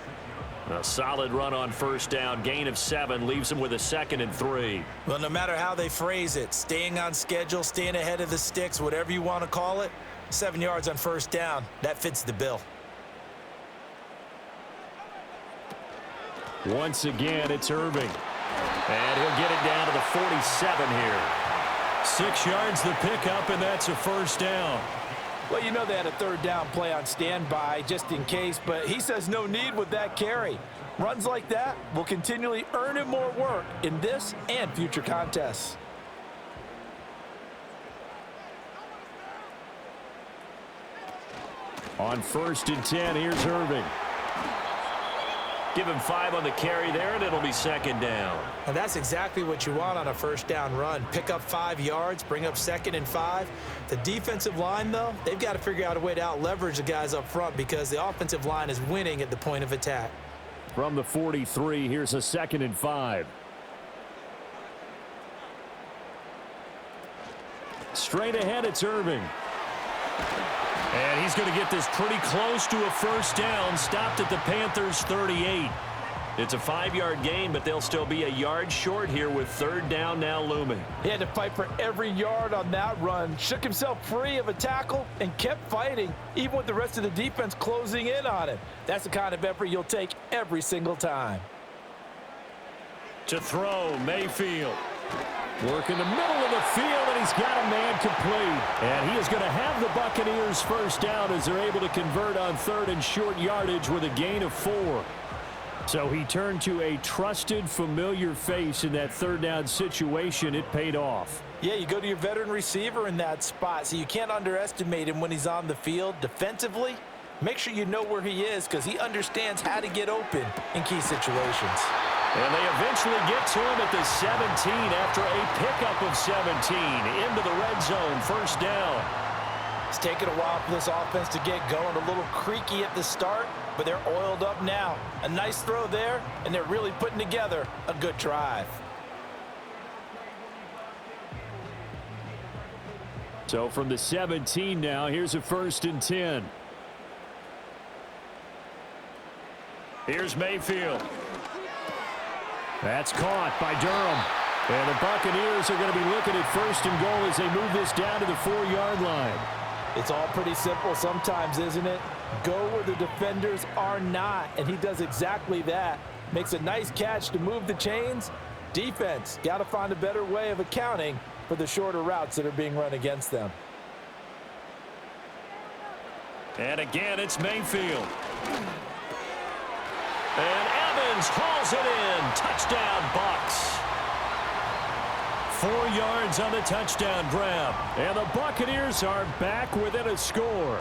A solid run on 1st down. Gain of 7 leaves them with a 2nd and 3. Well, no matter how they phrase it, staying on schedule, staying ahead of the sticks, whatever you want to call it, 7 yards on 1st down, that fits the bill. Once again, it's Irving. And he'll get it down to the 47 here. 6 yards the pickup, and that's a 1st down. Well, you know they had a third down play on standby just in case, but he says no need with that carry. Runs like that will continually earn him more work in this and future contests. On 1st and 10, here's Irving. Give him 5 on the carry there, and it'll be 2nd down. And that's exactly what you want on a first down run. Pick up 5 yards, bring up 2nd and 5. The defensive line, though, they've got to figure out a way to out-leverage the guys up front because the offensive line is winning at the point of attack. From the 43, here's a 2nd and 5. Straight ahead, it's Irving. And he's going to get this pretty close to a first down, stopped at the Panthers' 38. It's a 5-yard gain, but they'll still be a yard short here with 3rd down now looming. He had to fight for every yard on that run, shook himself free of a tackle, and kept fighting, even with the rest of the defense closing in on him. That's the kind of effort you'll take every single time. To throw, Mayfield. Work in the middle of the field, and he's got a man complete. And he is going to have the Buccaneers first down as they're able to convert on 3rd and short yardage with a gain of 4. So he turned to a trusted, familiar face in that 3rd down situation. It paid off. Yeah, you go to your veteran receiver in that spot, so you can't underestimate him when he's on the field. Defensively, make sure you know where he is because he understands how to get open in key situations. And they eventually get to him at the 17 after a pickup of 17 into the red zone, first down. It's taken a while for this offense to get going, a little creaky at the start, but they're oiled up now. A nice throw there, and they're really putting together a good drive. So from the 17 now, here's a 1st and 10. Here's Mayfield. That's caught by Durham. And the Buccaneers are going to be looking at 1st and goal as they move this down to the 4-yard line. It's all pretty simple sometimes, isn't it? Go where the defenders are not, and he does exactly that. Makes a nice catch to move the chains. Defense, got to find a better way of accounting for the shorter routes that are being run against them. And again, it's Mayfield. And Evans hauls it in. Touchdown, Bucs. 4 yards on the touchdown grab. And the Buccaneers are back within a score.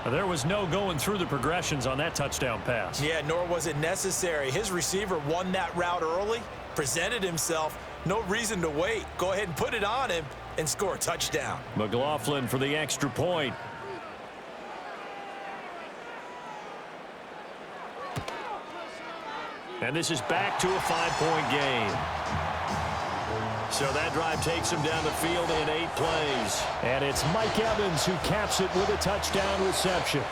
There was no going through the progressions on that touchdown pass. Yeah, nor was it necessary. His receiver won that route early, presented himself. No reason to wait. Go ahead and put it on him and score a touchdown. McLaughlin for the extra point. And this is back to a 5-point game. So that drive takes him down the field in 8 plays. And it's Mike Evans who caps it with a touchdown reception.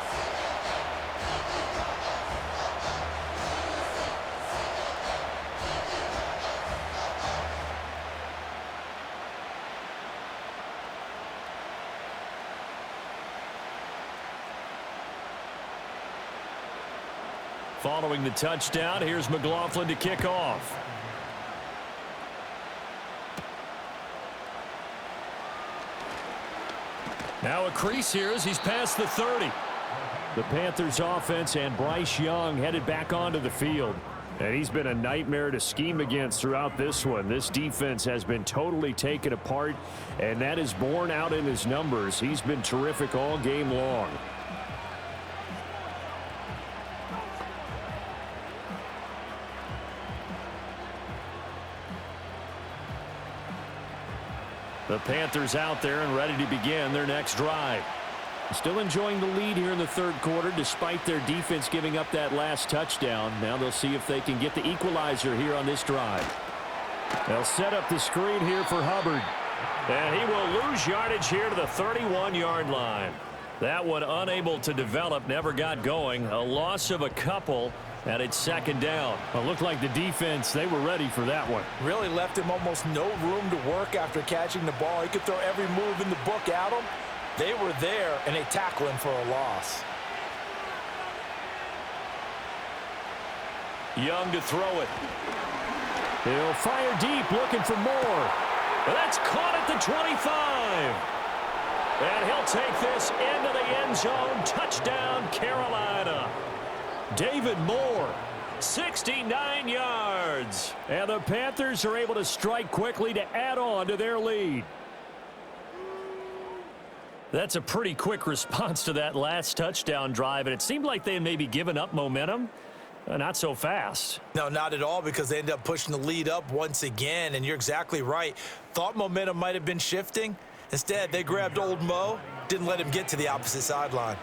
Following the touchdown, here's McLaughlin to kick off. Now a crease here as he's past the 30. The Panthers offense and Bryce Young headed back onto the field. And he's been a nightmare to scheme against throughout this one. This defense has been totally taken apart, and that is borne out in his numbers. He's been terrific all game long. The Panthers out there and ready to begin their next drive. Still enjoying the lead here in the 3rd quarter despite their defense giving up that last touchdown. Now they'll see if they can get the equalizer here on this drive. They'll set up the screen here for Hubbard. And he will lose yardage here to the 31-yard line. That one unable to develop, never got going. A loss of a couple, and it's 2nd down. Well, it looked like the defense, they were ready for that one. Really left him almost no room to work after catching the ball. He could throw every move in the book at him. They were there, and they tackle him for a loss. Young to throw it. He'll fire deep, looking for more. That's caught at the 25. And he'll take this into the end zone. Touchdown, Carolina. David Moore, 69 yards. And the Panthers are able to strike quickly to add on to their lead. That's a pretty quick response to that last touchdown drive, and it seemed like they had maybe given up momentum. Not so fast. No, not at all, because they ended up pushing the lead up once again, and you're exactly right. Thought momentum might have been shifting. Instead, they grabbed old Mo, didn't let him get to the opposite sideline.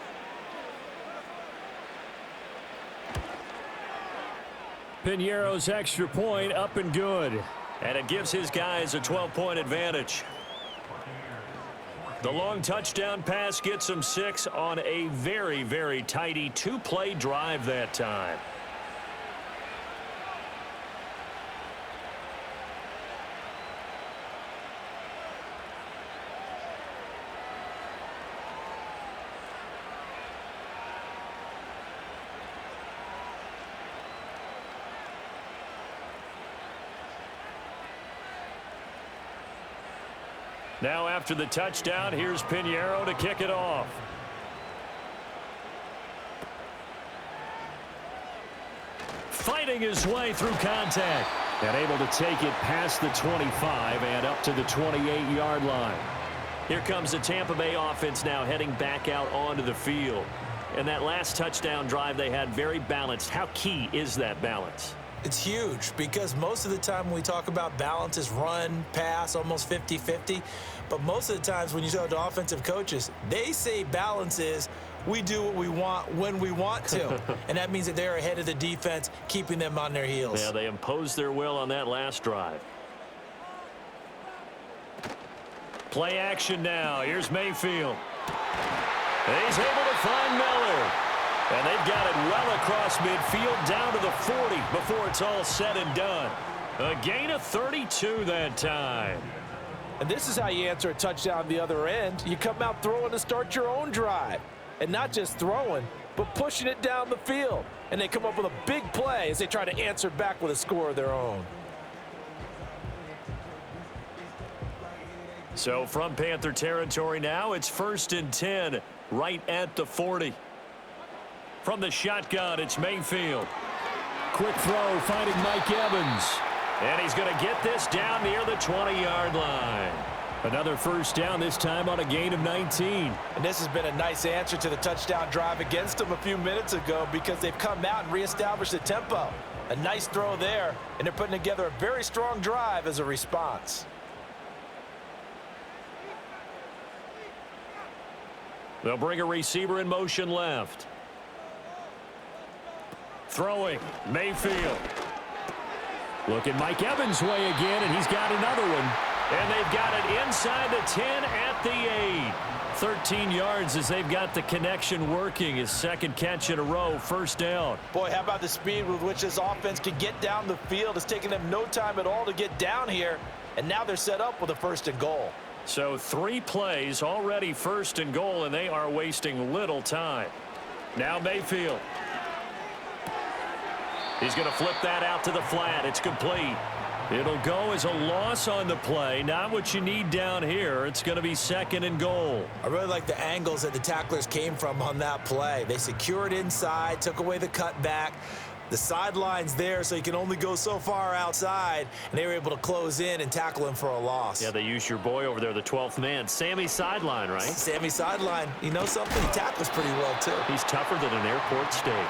Piñeiro's extra point up and good. And it gives his guys a 12-point advantage. The long touchdown pass gets them 6 on a very, very tidy 2-play drive that time. Now after the touchdown, here's Piñeiro to kick it off. Fighting his way through contact. And able to take it past the 25 and up to the 28-yard line. Here comes the Tampa Bay offense now heading back out onto the field. And that last touchdown drive they had very balanced. How key is that balance? It's huge, because most of the time when we talk about balance is run, pass, almost 50-50. But most of the times when you talk to offensive coaches, they say balance is we do what we want when we want to. And that means that they're ahead of the defense, keeping them on their heels. Yeah, they imposed their will on that last drive. Play action now. Here's Mayfield. He's able to find Miller. And they've got it well across midfield down to the 40 before it's all said and done. A gain of 32 that time. And this is how you answer a touchdown the other end. You come out throwing to start your own drive. And not just throwing, but pushing it down the field. And they come up with a big play as they try to answer back with a score of their own. So from Panther territory now, it's 1st and 10 right at the 40. From the shotgun, it's Mayfield. Quick throw, finding Mike Evans. And he's going to get this down near the 20-yard line. Another first down, this time on a gain of 19. And this has been a nice answer to the touchdown drive against them a few minutes ago, because they've come out and reestablished the tempo. A nice throw there, and they're putting together a very strong drive as a response. They'll bring a receiver in motion left. Throwing, Mayfield. Look at Mike Evans' way again, and he's got another one. And they've got it inside the 10 at the 8. 13 yards as they've got the connection working. His second catch in a row, first down. Boy, how about the speed with which this offense can get down the field? It's taken them no time at all to get down here, and now they're set up with a 1st and goal. So 3 plays already 1st and goal, and they are wasting little time. Now Mayfield. He's going to flip that out to the flat. It's complete. It'll go as a loss on the play. Not what you need down here. It's going to be 2nd and goal. I really like the angles that the tacklers came from on that play. They secured inside, took away the cutback. The sideline's there, so you can only go so far outside, and they were able to close in and tackle him for a loss. Yeah, they used your boy over there, the 12th man. Sammy Sideline, right? Sammy Sideline. You know something? He tackles pretty well, too. He's tougher than an airport steak.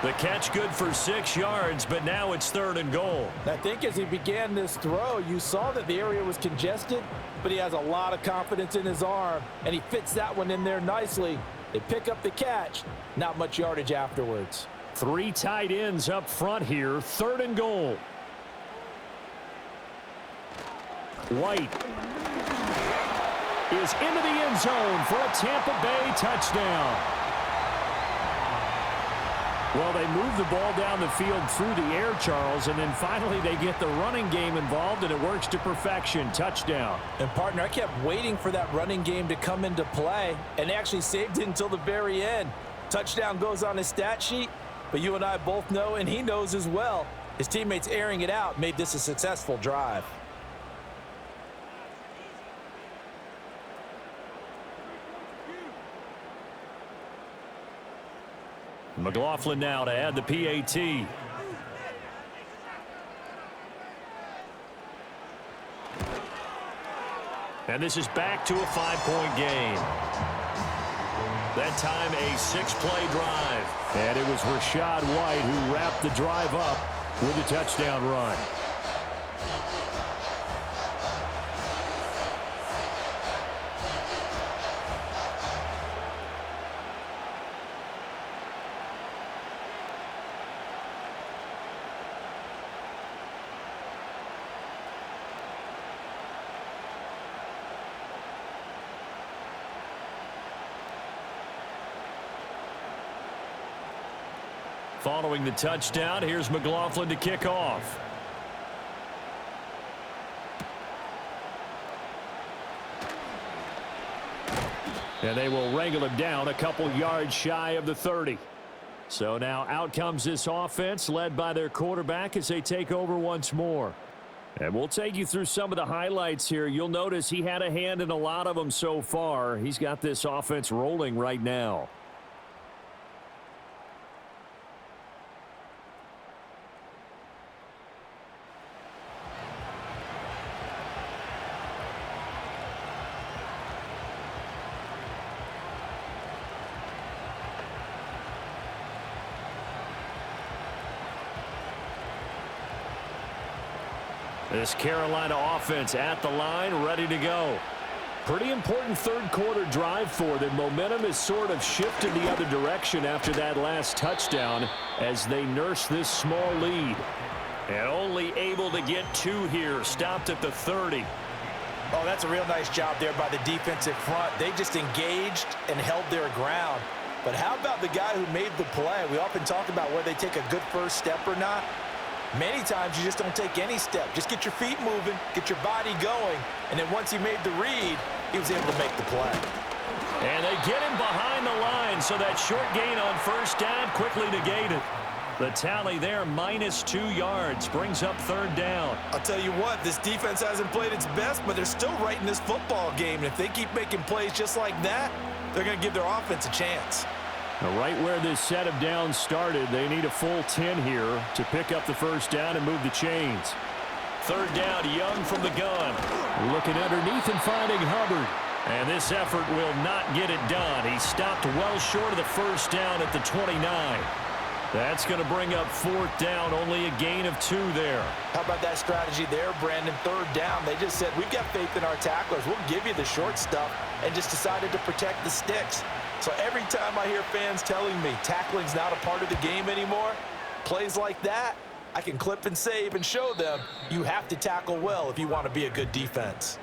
The catch good for 6 yards, but now it's 3rd and goal. I think as he began this throw, you saw that the area was congested, but he has a lot of confidence in his arm, and he fits that one in there nicely. They pick up the catch, not much yardage afterwards. 3 tight ends up front here, 3rd and goal. White is into the end zone for a Tampa Bay touchdown. Well, they move the ball down the field through the air, Charles, and then finally they get the running game involved, and it works to perfection. Touchdown. And, partner, I kept waiting for that running game to come into play, and they actually saved it until the very end. Touchdown goes on his stat sheet, but you and I both know, and he knows as well, his teammates airing it out made this a successful drive. McLaughlin now to add the PAT. And this is back to a 5-point game. That time a 6-play drive. And it was Rachaad White who wrapped the drive up with a touchdown run. Following the touchdown, here's McLaughlin to kick off. And they will wrangle him down a couple yards shy of the 30. So now out comes this offense led by their quarterback as they take over once more. And we'll take you through some of the highlights here. You'll notice he had a hand in a lot of them so far. He's got this offense rolling right now. This Carolina offense at the line, ready to go. Pretty important third quarter drive for them. Momentum has sort of shifted the other direction after that last touchdown as they nurse this small lead. And only able to get 2 here, stopped at the 30. Oh, that's a real nice job there by the defensive front. They just engaged and held their ground. But how about the guy who made the play? We often talk about whether they take a good first step or not. Many times you just don't take any step. Just get your feet moving, get your body going, and then once he made the read, he was able to make the play. And they get him behind the line, so that short gain on first down quickly negated. The tally there, -2 yards, brings up third down. I'll tell you what, this defense hasn't played its best, but they're still right in this football game. And if they keep making plays just like that, they're going to give their offense a chance. Right where this set of downs started, they need a full 10 here to pick up the first down and move the chains. Third down, Young from the gun. Looking underneath and finding Hubbard. And this effort will not get it done. He stopped well short of the first down at the 29. That's going to bring up fourth down, only a gain of 2 there. How about that strategy there, Brandon? Third down, they just said, we've got faith in our tacklers. We'll give you the short stuff, and just decided to protect the sticks. So every time I hear fans telling me tackling's not a part of the game anymore, plays like that, I can clip and save and show them you have to tackle well if you want to be a good defense.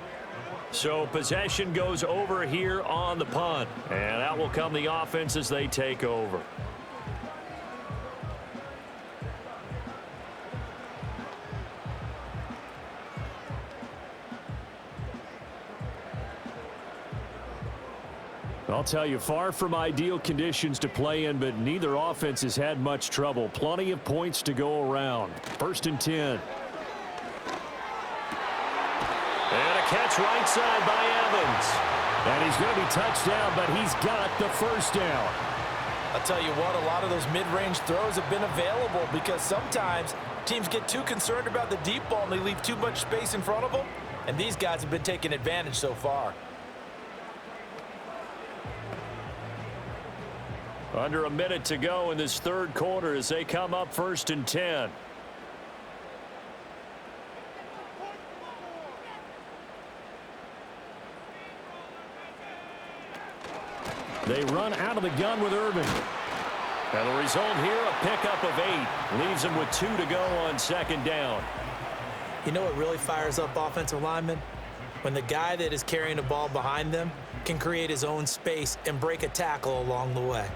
So possession goes over here on the punt. And out will come the offense as they take over. I'll tell you, far from ideal conditions to play in, but neither offense has had much trouble. Plenty of points to go around. First and 10. And a catch right side by Evans. And he's going to be touched down, but he's got the first down. I'll tell you what, a lot of those mid-range throws have been available because sometimes teams get too concerned about the deep ball and they leave too much space in front of them. And these guys have been taking advantage so far. Under a minute to go in this third quarter as they come up first and 10. They run out of the gun with Irvin. And the result here, a pickup of 8. Leaves them with 2 to go on second down. You know what really fires up offensive linemen? When the guy that is carrying the ball behind them can create his own space and break a tackle along the way.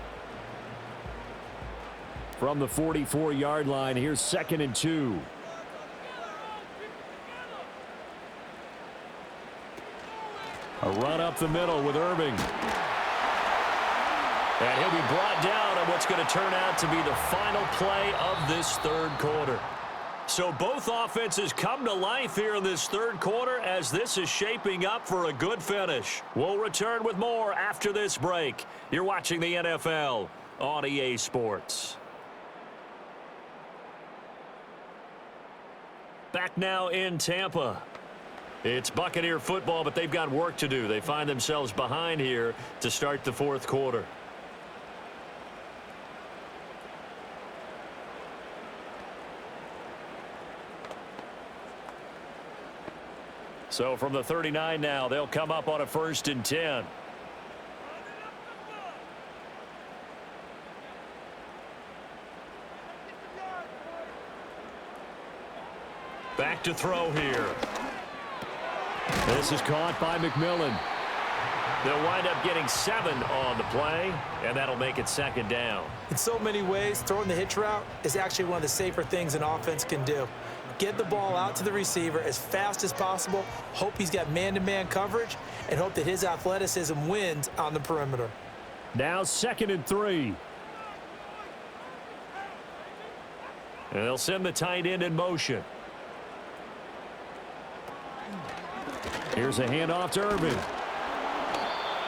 From the 44-yard line, here's second and 2. A run up the middle with Irving. And he'll be brought down on what's going to turn out to be the final play of this third quarter. So both offenses come to life here in this third quarter as this is shaping up for a good finish. We'll return with more after this break. You're watching the NFL on EA Sports. Back now in Tampa. It's Buccaneer football, but they've got work to do. They find themselves behind here to start the fourth quarter. So from the 39 now, they'll come up on a 1st and 10. Back to throw here. This is caught by McMillan. They'll wind up getting 7 on the play, and that'll make it 2nd down. In so many ways, throwing the hitch route is actually one of the safer things an offense can do. Get the ball out to the receiver as fast as possible, hope he's got man-to-man coverage, and hope that his athleticism wins on the perimeter. Now 2nd and 3. And they'll send the tight end in motion. Here's a handoff to Irvin.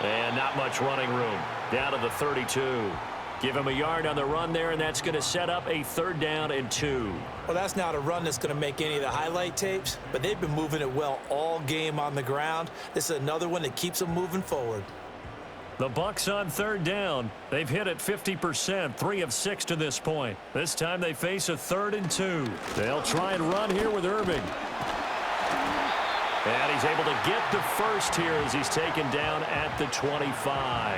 And not much running room. Down to the 32. Give him a yard on the run there, and that's going to set up a 3rd down and 2. Well, that's not a run that's going to make any of the highlight tapes, but they've been moving it well all game on the ground. This is another one that keeps them moving forward. The Bucs on 3rd down. They've hit it 50%, 3 of 6 to this point. This time they face a 3rd and 2. They'll try and run here with Irving. And he's able to get the first here as he's taken down at the 25.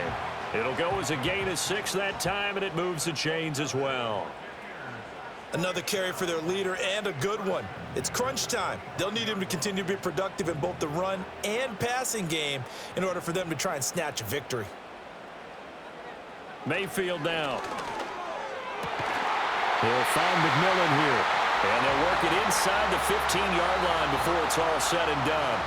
It'll go as a gain of 6 that time, and it moves the chains as well. Another carry for their leader, and a good one. It's crunch time. They'll need him to continue to be productive in both the run and passing game in order for them to try and snatch a victory. Mayfield now. They'll find McMillan here. And they'll work it inside the 15-yard line before it's all said and done.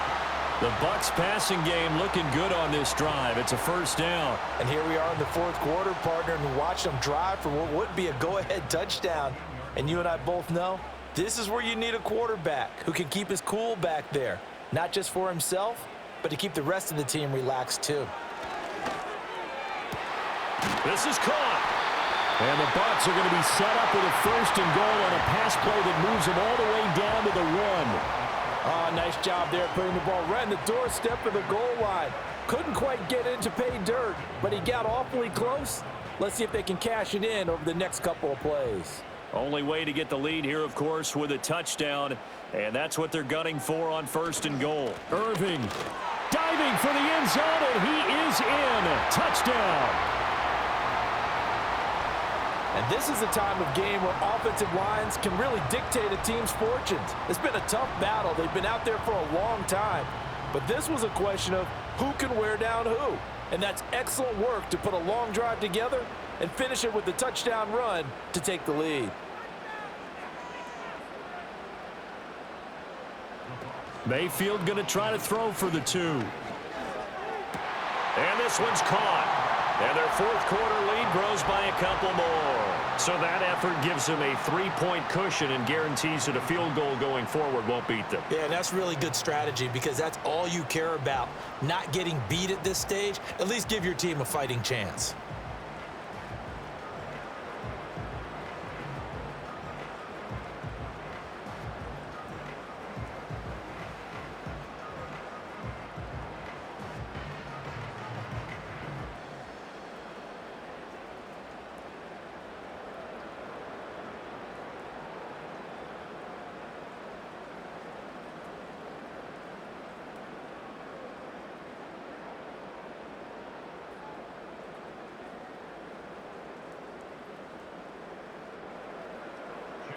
The Bucs passing game looking good on this drive. It's a 1st down. And here we are in the 4th quarter, partner, and watch them drive for what would be a go-ahead touchdown. And you and I both know this is where you need a quarterback who can keep his cool back there, not just for himself, but to keep the rest of the team relaxed too. This is caught. And the Bucs are going to be set up with a 1st and goal on a pass play that moves them all the way down to the 1. Oh, nice job there putting the ball right in the doorstep of the goal line. Couldn't quite get in to pay dirt, but he got awfully close. Let's see if they can cash it in over the next couple of plays. Only way to get the lead here, of course, with a touchdown, and that's what they're gunning for on 1st and goal. Irving diving for the end zone, and he is in. Touchdown. And this is a time of game where offensive lines can really dictate a team's fortunes. It's been a tough battle. They've been out there for a long time. But this was a question of who can wear down who. And that's excellent work to put a long drive together and finish it with the touchdown run to take the lead. Mayfield going to try to throw for the 2. And this one's caught. And their 4th quarter lead grows by a couple more. So that effort gives them a 3-point cushion and guarantees that a field goal going forward won't beat them. Yeah, and that's really good strategy because that's all you care about. Not getting beat at this stage. At least give your team a fighting chance.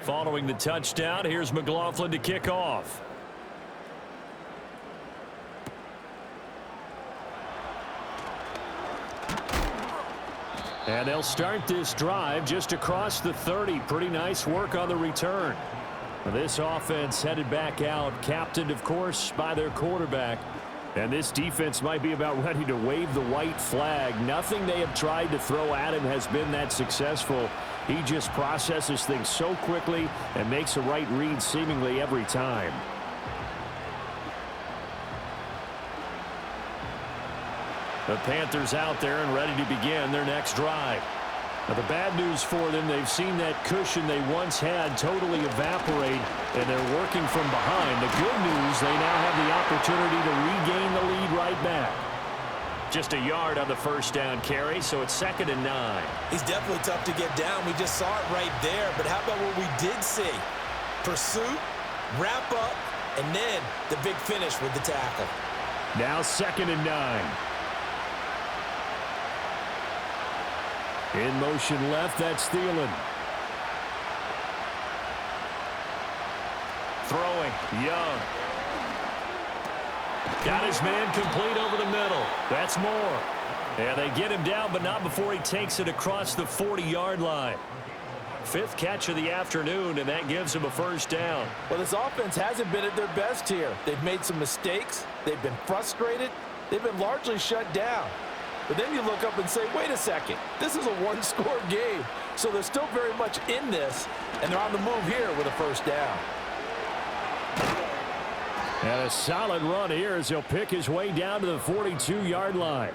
Following the touchdown, here's McLaughlin to kick off. And they'll start this drive just across the 30. Pretty nice work on the return. This offense headed back out, captained, of course, by their quarterback. And this defense might be about ready to wave the white flag. Nothing they have tried to throw at him has been that successful. He just processes things so quickly and makes a right read seemingly every time. The Panthers out there and ready to begin their next drive. Now, the bad news for them, they've seen that cushion they once had totally evaporate, and they're working from behind. The good news, they now have the opportunity to regain the lead right back. Just a yard on the first down carry, so it's 2nd and 9. He's definitely tough to get down. We just saw it right there. But how about what we did see? Pursuit, wrap up, and then the big finish with the tackle. Now 2nd and 9. In motion left, that's Thielen. Throwing, Young. Got his man complete over the middle. That's Moore. And they get him down, but not before he takes it across the 40-yard line. 5th catch of the afternoon, and that gives him a first down. Well, this offense hasn't been at their best here. They've made some mistakes. They've been frustrated. They've been largely shut down. But then you look up and say, wait a second, this is a one-score game. So they're still very much in this, and they're on the move here with a first down. And a solid run here as he'll pick his way down to the 42-yard line.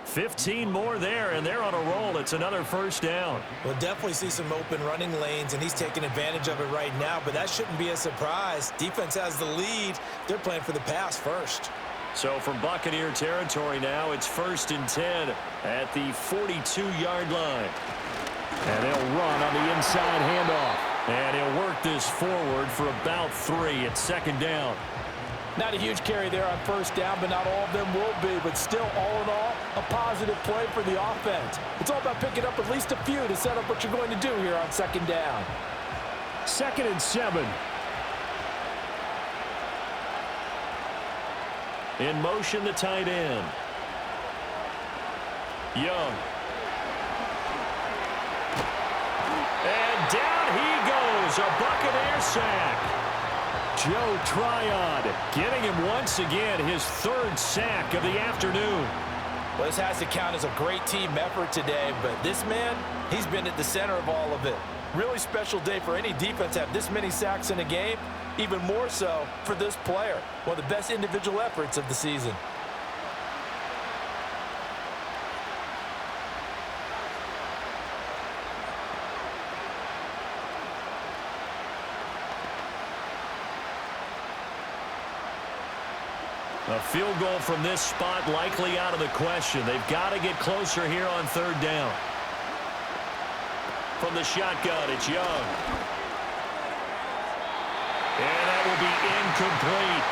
15 more there, and they're on a roll. It's another first down. We'll definitely see some open running lanes, and he's taking advantage of it right now, but that shouldn't be a surprise. Defense has the lead. They're playing for the pass first. So from Buccaneer territory now, it's 1st and 10 at the 42-yard line. And they'll run on the inside handoff. And he'll work this forward for about 3 at 2nd down. Not a huge carry there on first down, but not all of them will be. But still, all in all, a positive play for the offense. It's all about picking up at least a few to set up what you're going to do here on 2nd down. 2nd and 7. In motion, the tight end. Young. And down he goes. A Buccaneer sack. Joe Tryon getting him once again his 3rd sack of the afternoon. Well, this has to count as a great team effort today, but this man, he's been at the center of all of it. Really special day for any defense to have this many sacks in a game, even more so for this player. One of the best individual efforts of the season. A field goal from this spot likely out of the question. They've got to get closer here on 3rd down. From the shotgun, it's Young. And that will be incomplete.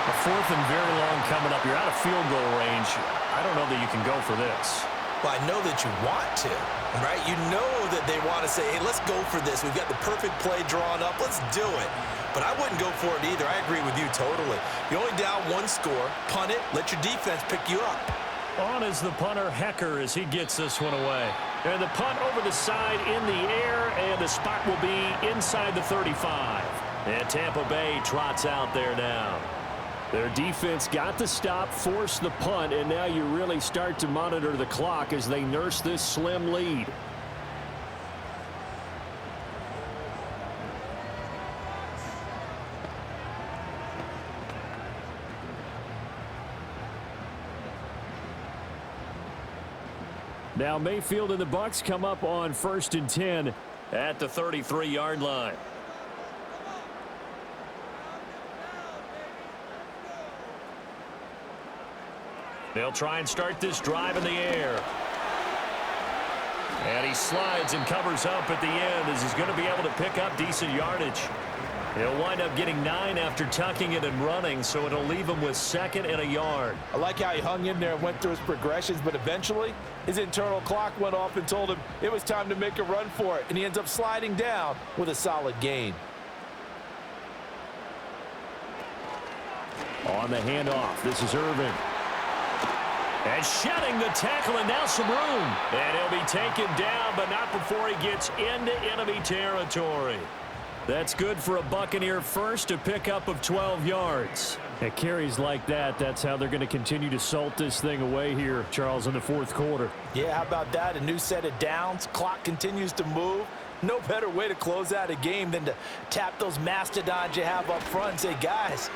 A 4th and very long coming up. You're out of field goal range. I don't know that you can go for this. Well, I know that you want to, right? You know that they want to say, hey, let's go for this. We've got the perfect play drawn up. Let's do it. But I wouldn't go for it either. I agree with you totally. You're only down 1 score. Punt it. Let your defense pick you up. On is the punter, Hecker, as he gets this one away. And the punt over the side in the air, and the spot will be inside the 35. And Tampa Bay trots out there now. Their defense got the stop, forced the punt, and now you really start to monitor the clock as they nurse this slim lead. Now Mayfield and the Bucs come up on 1st and 10 at the 33-yard line. They'll try and start this drive in the air. And he slides and covers up at the end as he's going to be able to pick up decent yardage. He'll wind up getting 9 after tucking it and running, so it'll leave him with 2nd and a yard. I like how he hung in there and went through his progressions, but eventually his internal clock went off and told him it was time to make a run for it, and he ends up sliding down with a solid gain. On the handoff, this is Irvin. And shedding the tackle, and now some room. And he'll be taken down, but not before he gets into enemy territory. That's good for a Buccaneer first, a pickup of 12 yards. At carries like that, that's how they're going to continue to salt this thing away here, Charles, in the 4th quarter. Yeah, how about that? A new set of downs. Clock continues to move. No better way to close out a game than to tap those mastodons you have up front and say, guys,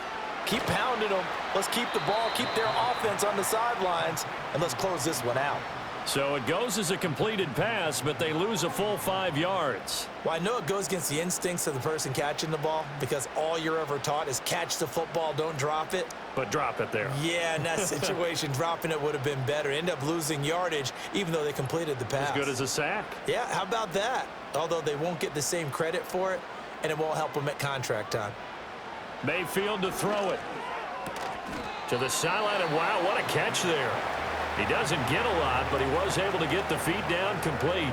keep pounding them. Let's keep the ball, keep their offense on the sidelines, and let's close this one out. So it goes as a completed pass, but they lose a full 5 yards. Well, I know it goes against the instincts of the person catching the ball because all you're ever taught is catch the football, don't drop it. But drop it there. Yeah, in that situation, dropping it would have been better. End up losing yardage, even though they completed the pass. As good as a sack. Yeah, how about that? Although they won't get the same credit for it, and it won't help them at contract time. Mayfield to throw it. To the sideline, and wow, what a catch there. He doesn't get a lot, but he was able to get the feet down complete.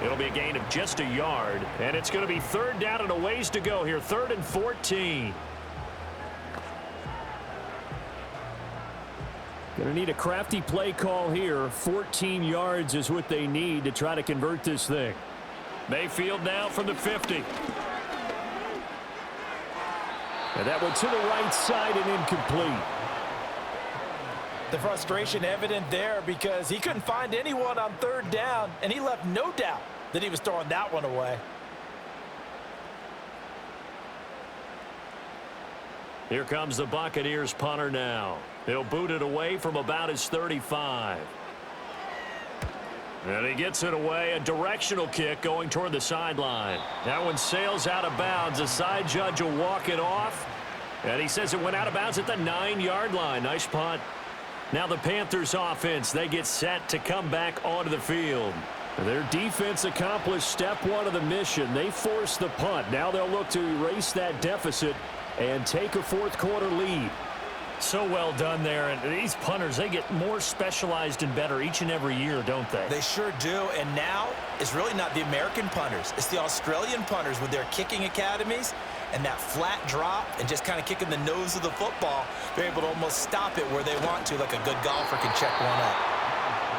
It'll be a gain of just a yard, and it's going to be 3rd down and a ways to go here, 3rd and 14. Going to need a crafty play call here. 14 yards is what they need to try to convert this thing. Mayfield now from the 50. And that went to the right side and incomplete. The frustration evident there because he couldn't find anyone on 3rd down, and he left no doubt that he was throwing that one away. Here comes the Buccaneers punter now. He'll boot it away from about his 35. And he gets it away, a directional kick going toward the sideline. That one sails out of bounds. The side judge will walk it off. And he says it went out of bounds at the 9-yard line. Nice punt. Now the Panthers offense, they get set to come back onto the field. Their defense accomplished step 1 of the mission. They forced the punt. Now they'll look to erase that deficit and take a 4th quarter lead. So well done there. And these punters, they get more specialized and better each and every year, don't they? They sure do. And now it's really not the American punters. It's the Australian punters with their kicking academies and that flat drop and just kind of kicking the nose of the football. They're able to almost stop it where they want to, like a good golfer can check one up.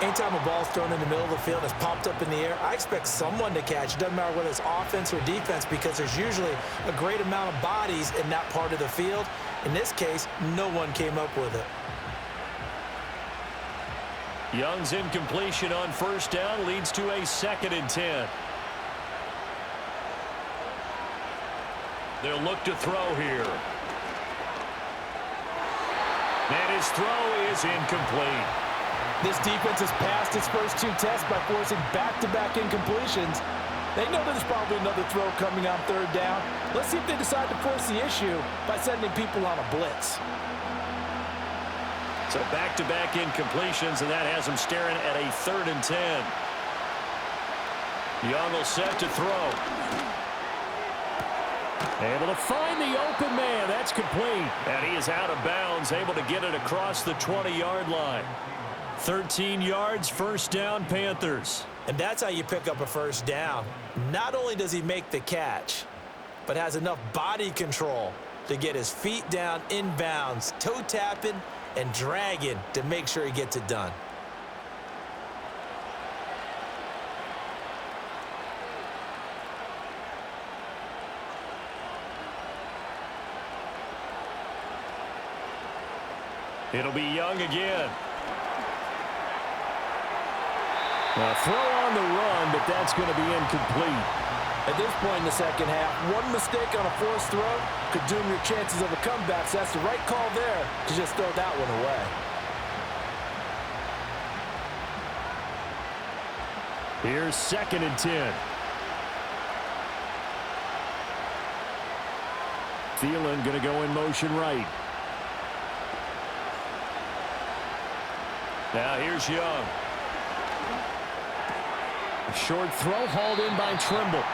Anytime a ball's thrown in the middle of the field and it's popped up in the air, I expect someone to catch. It doesn't matter whether it's offense or defense because there's usually a great amount of bodies in that part of the field. In this case, no one came up with it. Young's incompletion on 1st down leads to a 2nd and 10. They'll look to throw here. And his throw is incomplete. This defense has passed its first 2 tests by forcing back-to-back incompletions. They know there's probably another throw coming on 3rd down. Let's see if they decide to force the issue by sending people on a blitz. So back-to-back incompletions, and that has them staring at a 3rd and 10. Young will set to throw. Able to find the open man. That's complete. And he is out of bounds, able to get it across the 20-yard line. 13 yards, 1st down, Panthers. And that's how you pick up a 1st down. Not only does he make the catch, but has enough body control to get his feet down inbounds, toe tapping and dragging to make sure he gets it done. It'll be Young again. A throw on the run, but that's going to be incomplete. At this point in the 2nd half, one mistake on a forced throw could doom your chances of a comeback. So that's the right call there to just throw that one away. Here's 2nd and 10. Thielen going to go in motion right. Now here's Young. A short throw hauled in by Trimble.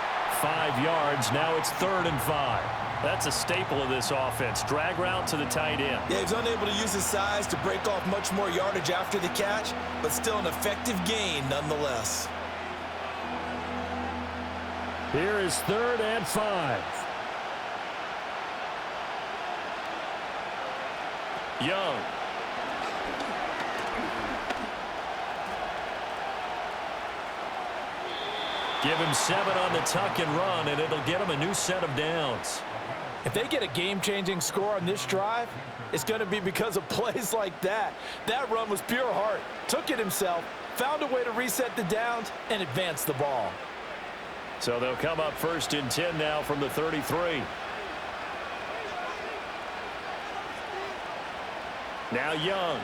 5 yards. Now it's 3rd and 5. That's a staple of this offense. Drag route to the tight end. Yeah, he's unable to use his size to break off much more yardage after the catch, but still an effective gain nonetheless. Here is 3rd and 5. Young. Give him 7 on the tuck and run, and it'll get him a new set of downs. If they get a game-changing score on this drive, it's going to be because of plays like that. That run was pure heart. Took it himself, found a way to reset the downs, and advance the ball. So they'll come up 1st and 10 now from the 33. Now Young.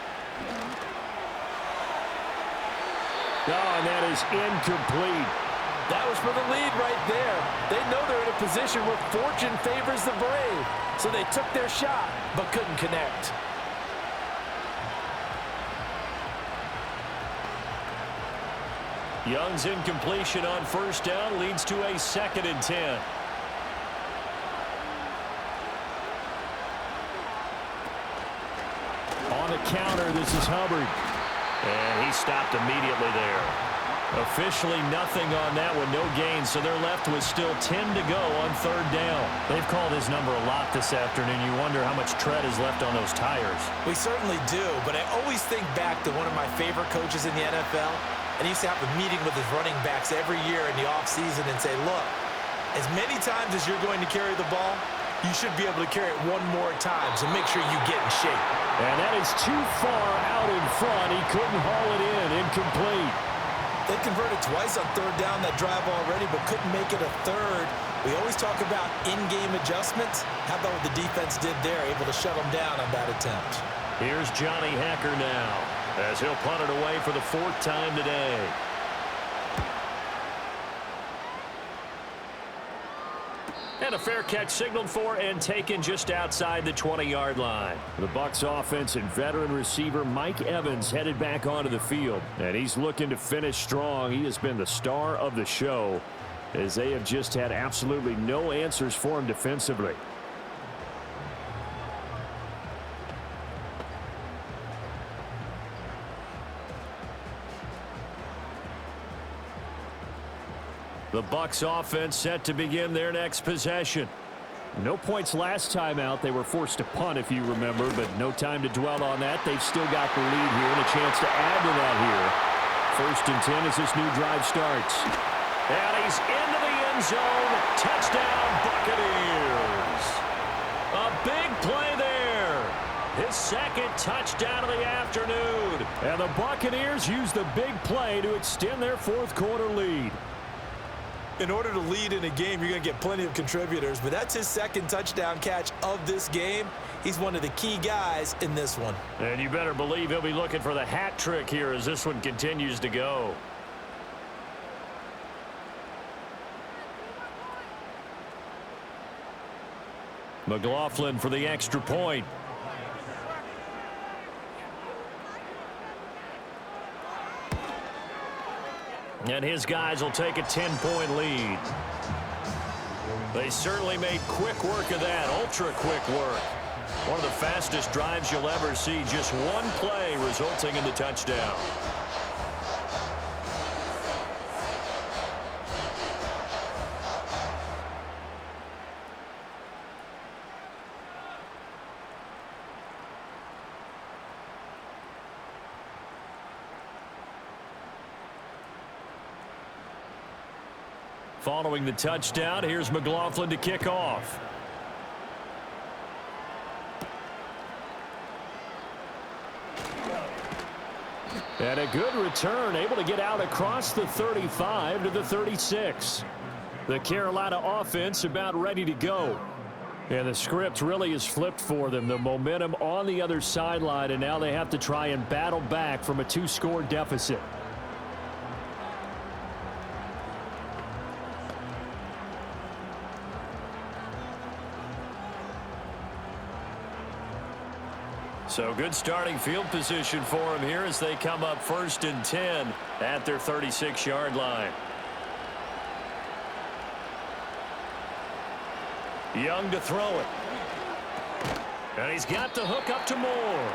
Oh, and that is incomplete. That was for the lead right there. They know they're in a position where fortune favors the brave. So they took their shot, but couldn't connect. Young's incompletion on first down leads to a 2nd and 10. On the counter, this is Hubbard. And he stopped immediately there. Officially nothing on that one, no gain, so they're left with still 10 to go on 3rd down. They've called his number a lot this afternoon. You wonder how much tread is left on those tires. We certainly do, but I always think back to one of my favorite coaches in the NFL, and he used to have a meeting with his running backs every year in the offseason and say, look, as many times as you're going to carry the ball, you should be able to carry it one more time, so make sure you get in shape. And that is too far out in front. He couldn't haul it in. Incomplete. They converted twice on 3rd down that drive already, but couldn't make it a 3rd. We always talk about in-game adjustments. How about what the defense did there, able to shut them down on that attempt. Here's Johnny Hacker now, as he'll punt it away for the 4th time today. And a fair catch signaled for and taken just outside the 20-yard line. The Bucs offense and veteran receiver Mike Evans headed back onto the field. And he's looking to finish strong. He has been the star of the show, as they have just had absolutely no answers for him defensively. The Bucs offense set to begin their next possession. No points last time out. They were forced to punt, if you remember, but no time to dwell on that. They've still got the lead here and a chance to add to that here. 1st and 10 as this new drive starts. And he's into the end zone. Touchdown, Buccaneers. A big play there. His 2nd touchdown of the afternoon. And the Buccaneers use the big play to extend their 4th quarter lead. In order to lead in a game, you're going to get plenty of contributors, but that's his 2nd touchdown catch of this game. He's one of the key guys in this one. And you better believe he'll be looking for the hat trick here as this one continues to go. McLaughlin for the extra point. And his guys will take a 10-point lead. They certainly made quick work of that, ultra-quick work. One of the fastest drives you'll ever see, just one play resulting in the touchdown. Following the touchdown, here's McLaughlin to kick off. And a good return, able to get out across the 35 to the 36. The Carolina offense about ready to go. And the script really is flipped for them. The momentum on the other sideline, and now they have to try and battle back from a 2-score deficit. So good starting field position for him here as they come up 1st and 10 at their 36-yard line. Young to throw it. And he's got the hook up to Moore.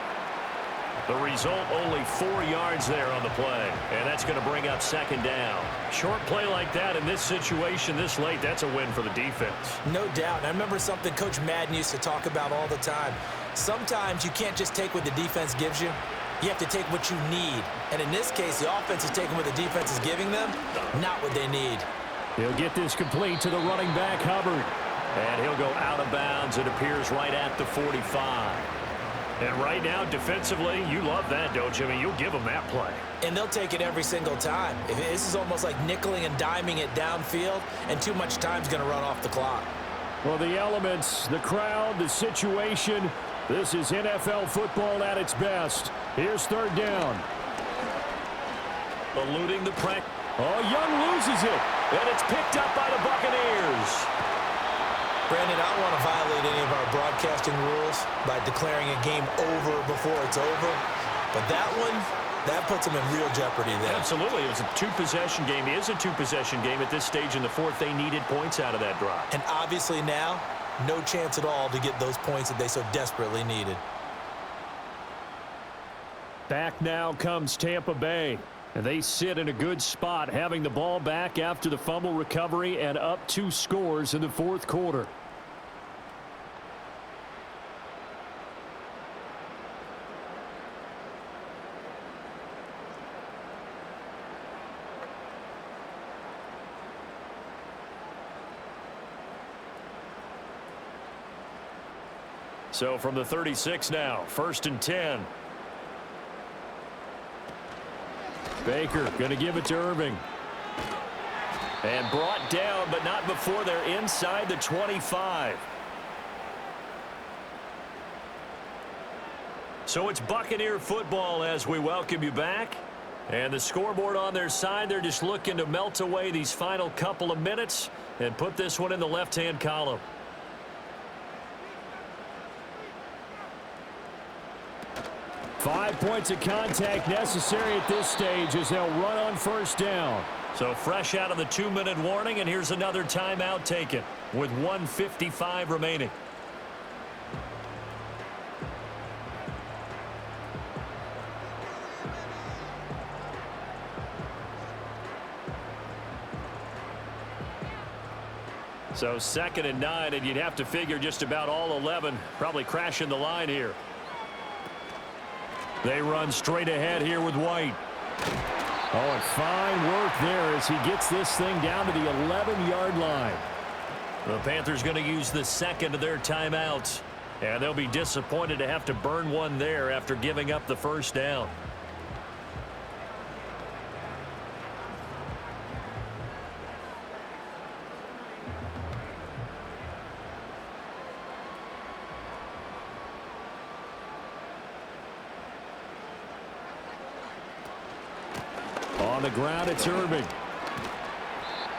The result, only 4 yards there on the play. And that's going to bring up 2nd down. Short play like that in this situation this late, that's a win for the defense. No doubt. And I remember something Coach Madden used to talk about all the time. Sometimes you can't just take what the defense gives you. You have to take what you need. And in this case, the offense is taking what the defense is giving them, not what they need. He'll get this complete to the running back, Hubbard. And he'll go out of bounds. It appears right at the 45. And right now, defensively, you love that, don't you? I mean, you'll give them that play. And they'll take it every single time. This is almost like nickeling and diming it downfield, and too much time's going to run off the clock. Well, the elements, the crowd, the situation, this is NFL football at its best. Here's 3rd down. Eluding the pressure. Oh, Young loses it. And it's picked up by the Buccaneers. Brandon, I don't want to violate any of our broadcasting rules by declaring a game over before it's over. But that one, that puts them in real jeopardy there. Absolutely. It was a two-possession game. It is a two-possession game at this stage in the fourth. They needed points out of that drive. And obviously now, no chance at all to get those points that they so desperately needed. Back now comes Tampa Bay. And they sit in a good spot, having the ball back after the fumble recovery and up 2 scores in the fourth quarter. So from the 36 now, 1st and 10. Baker going to give it to Irving. And brought down, but not before they're inside the 25. So it's Buccaneer football as we welcome you back. And the scoreboard on their side, they're just looking to melt away these final couple of minutes and put this one in the left-hand column. Five points of contact necessary at this stage as they'll run on first down. So fresh out of the 2-minute warning, and here's another timeout taken with 1:55 remaining. So 2nd and 9, and you'd have to figure just about all 11 probably crashing the line here. They run straight ahead here with White. Oh, and fine work there as he gets this thing down to the 11-yard line. The Panthers going to use the second of their timeouts. And they'll be disappointed to have to burn one there after giving up the first down. On the ground, it's Irving.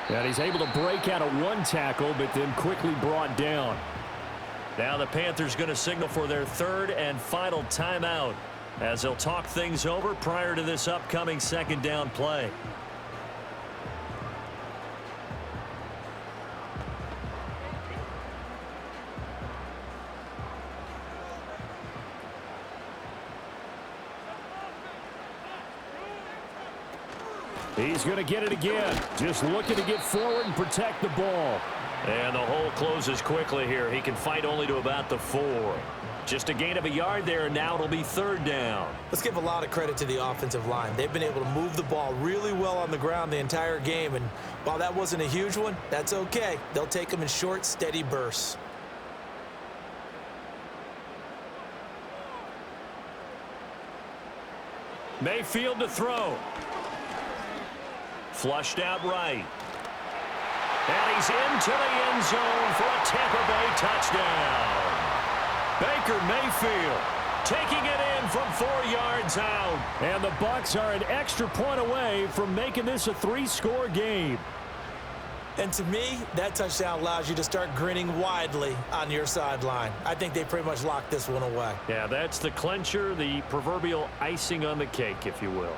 And he's able to break out of one tackle, but then quickly brought down. Now the Panthers going to signal for their 3rd and final timeout as they'll talk things over prior to this upcoming 2nd down play. He's going to get it again. Just looking to get forward and protect the ball. And the hole closes quickly here. He can fight only to about the 4. Just a gain of a yard there, and now it'll be 3rd down. Let's give a lot of credit to the offensive line. They've been able to move the ball really well on the ground the entire game, and while that wasn't a huge one, that's okay. They'll take them in short, steady bursts. Mayfield to throw. Flushed out right. And he's into the end zone for a Tampa Bay touchdown. Baker Mayfield taking it in from 4 yards out. And the Bucs are an extra point away from making this a 3-score game. And to me, that touchdown allows you to start grinning widely on your sideline. I think they pretty much locked this one away. Yeah, that's the clincher, the proverbial icing on the cake, if you will.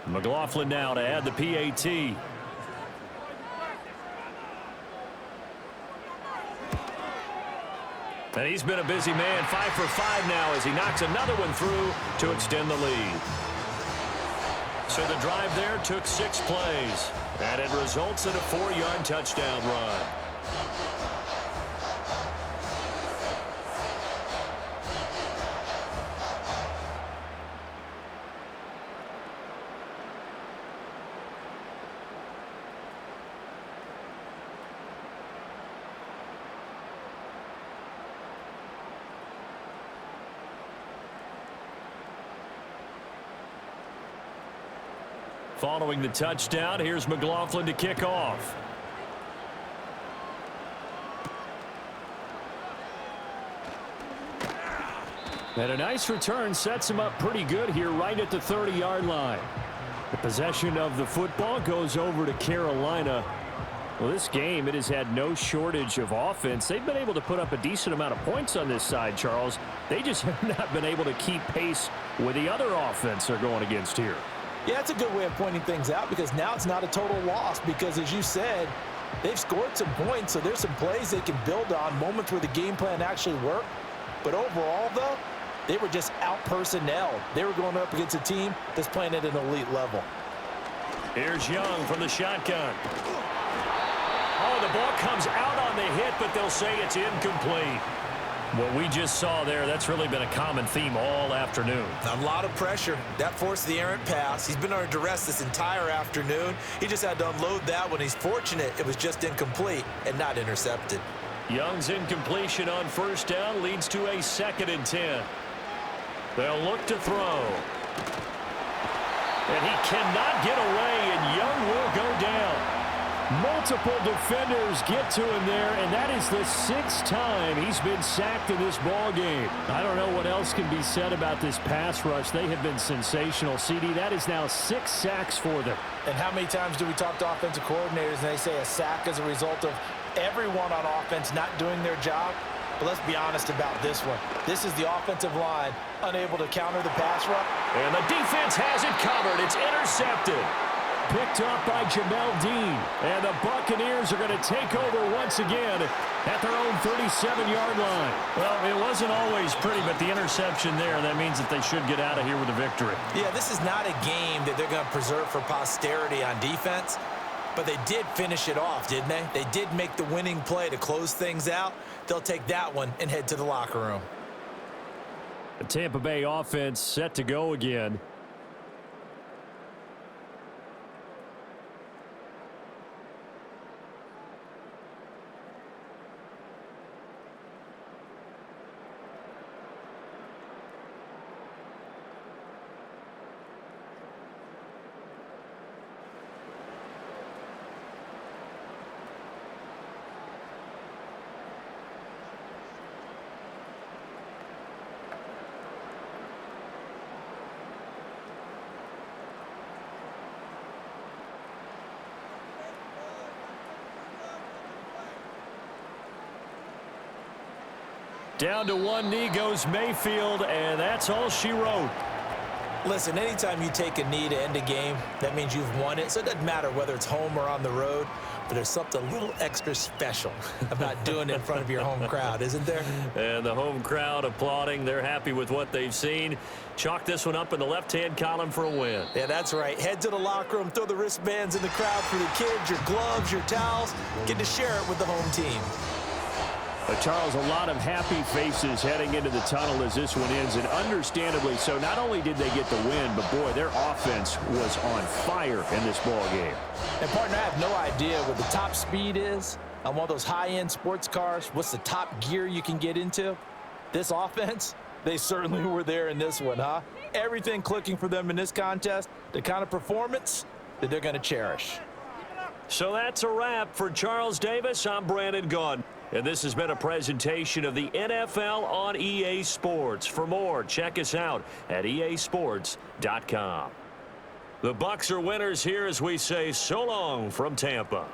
McLaughlin now to add the PAT. And he's been a busy man, 5 for 5 now as he knocks another one through to extend the lead. So the drive there took 6 plays, and it results in a 4-yard touchdown run. Following the touchdown, here's McLaughlin to kick off. And a nice return sets him up pretty good here right at the 30-yard line. The possession of the football goes over to Carolina. Well, this game, it has had no shortage of offense. They've been able to put up a decent amount of points on this side, Charles. They just have not been able to keep pace with the other offense they're going against here. Yeah, that's a good way of pointing things out because now it's not a total loss because, as you said, they've scored some points, so there's some plays they can build on, moments where the game plan actually worked. But overall, though, they were just out-personnelled. They were going up against a team that's playing at an elite level. Here's Young from the shotgun. Oh, the ball comes out on the hit, but they'll say it's incomplete. What we just saw there, that's really been a common theme all afternoon. A lot of pressure. That forced the errant pass. He's been under duress this entire afternoon. He just had to unload that one. He's fortunate it was just incomplete and not intercepted. Young's incompletion on first down leads to a 2nd and 10. They'll look to throw. And he cannot get away, and Young will go down. Multiple defenders get to him there, and that is the 6th time he's been sacked in this ball game. I don't know what else can be said about this pass rush. They have been sensational. CD, that is now 6 sacks for them. And how many times do we talk to offensive coordinators and they say a sack as a result of everyone on offense not doing their job? But let's be honest about this one. This is the offensive line unable to counter the pass rush. And the defense has it covered. It's intercepted. Picked up by Jamel Dean. And the Buccaneers are going to take over once again at their own 37-yard line. Well, it wasn't always pretty, but the interception there, that means that they should get out of here with a victory. Yeah, this is not a game that they're going to preserve for posterity on defense, but they did finish it off, didn't they? They did make the winning play to close things out. They'll take that one and head to the locker room. The Tampa Bay offense set to go again. Down to one knee goes Mayfield, and that's all she wrote. Listen, anytime you take a knee to end a game, that means you've won it. So it doesn't matter whether it's home or on the road, but there's something a little extra special about doing it in front of your home crowd, isn't there? And the home crowd applauding. They're happy with what they've seen. Chalk this one up in the left-hand column for a win. Yeah, that's right. Head to the locker room, throw the wristbands in the crowd for the kids, your gloves, your towels. Get to share it with the home team. Charles, a lot of happy faces heading into the tunnel as this one ends, and understandably so. Not only did they get the win, but boy, their offense was on fire in this ball game. And partner, I have no idea what the top speed is on one of those high-end sports cars. What's the top gear you can get into? This offense, they certainly were there in this one, huh? Everything clicking for them in this contest, the kind of performance that they're going to cherish. So that's a wrap for Charles Davis. I'm Brandon Gaudin. And this has been a presentation of the NFL on EA Sports. For more, check us out at easports.com. The Bucs are winners here as we say so long from Tampa.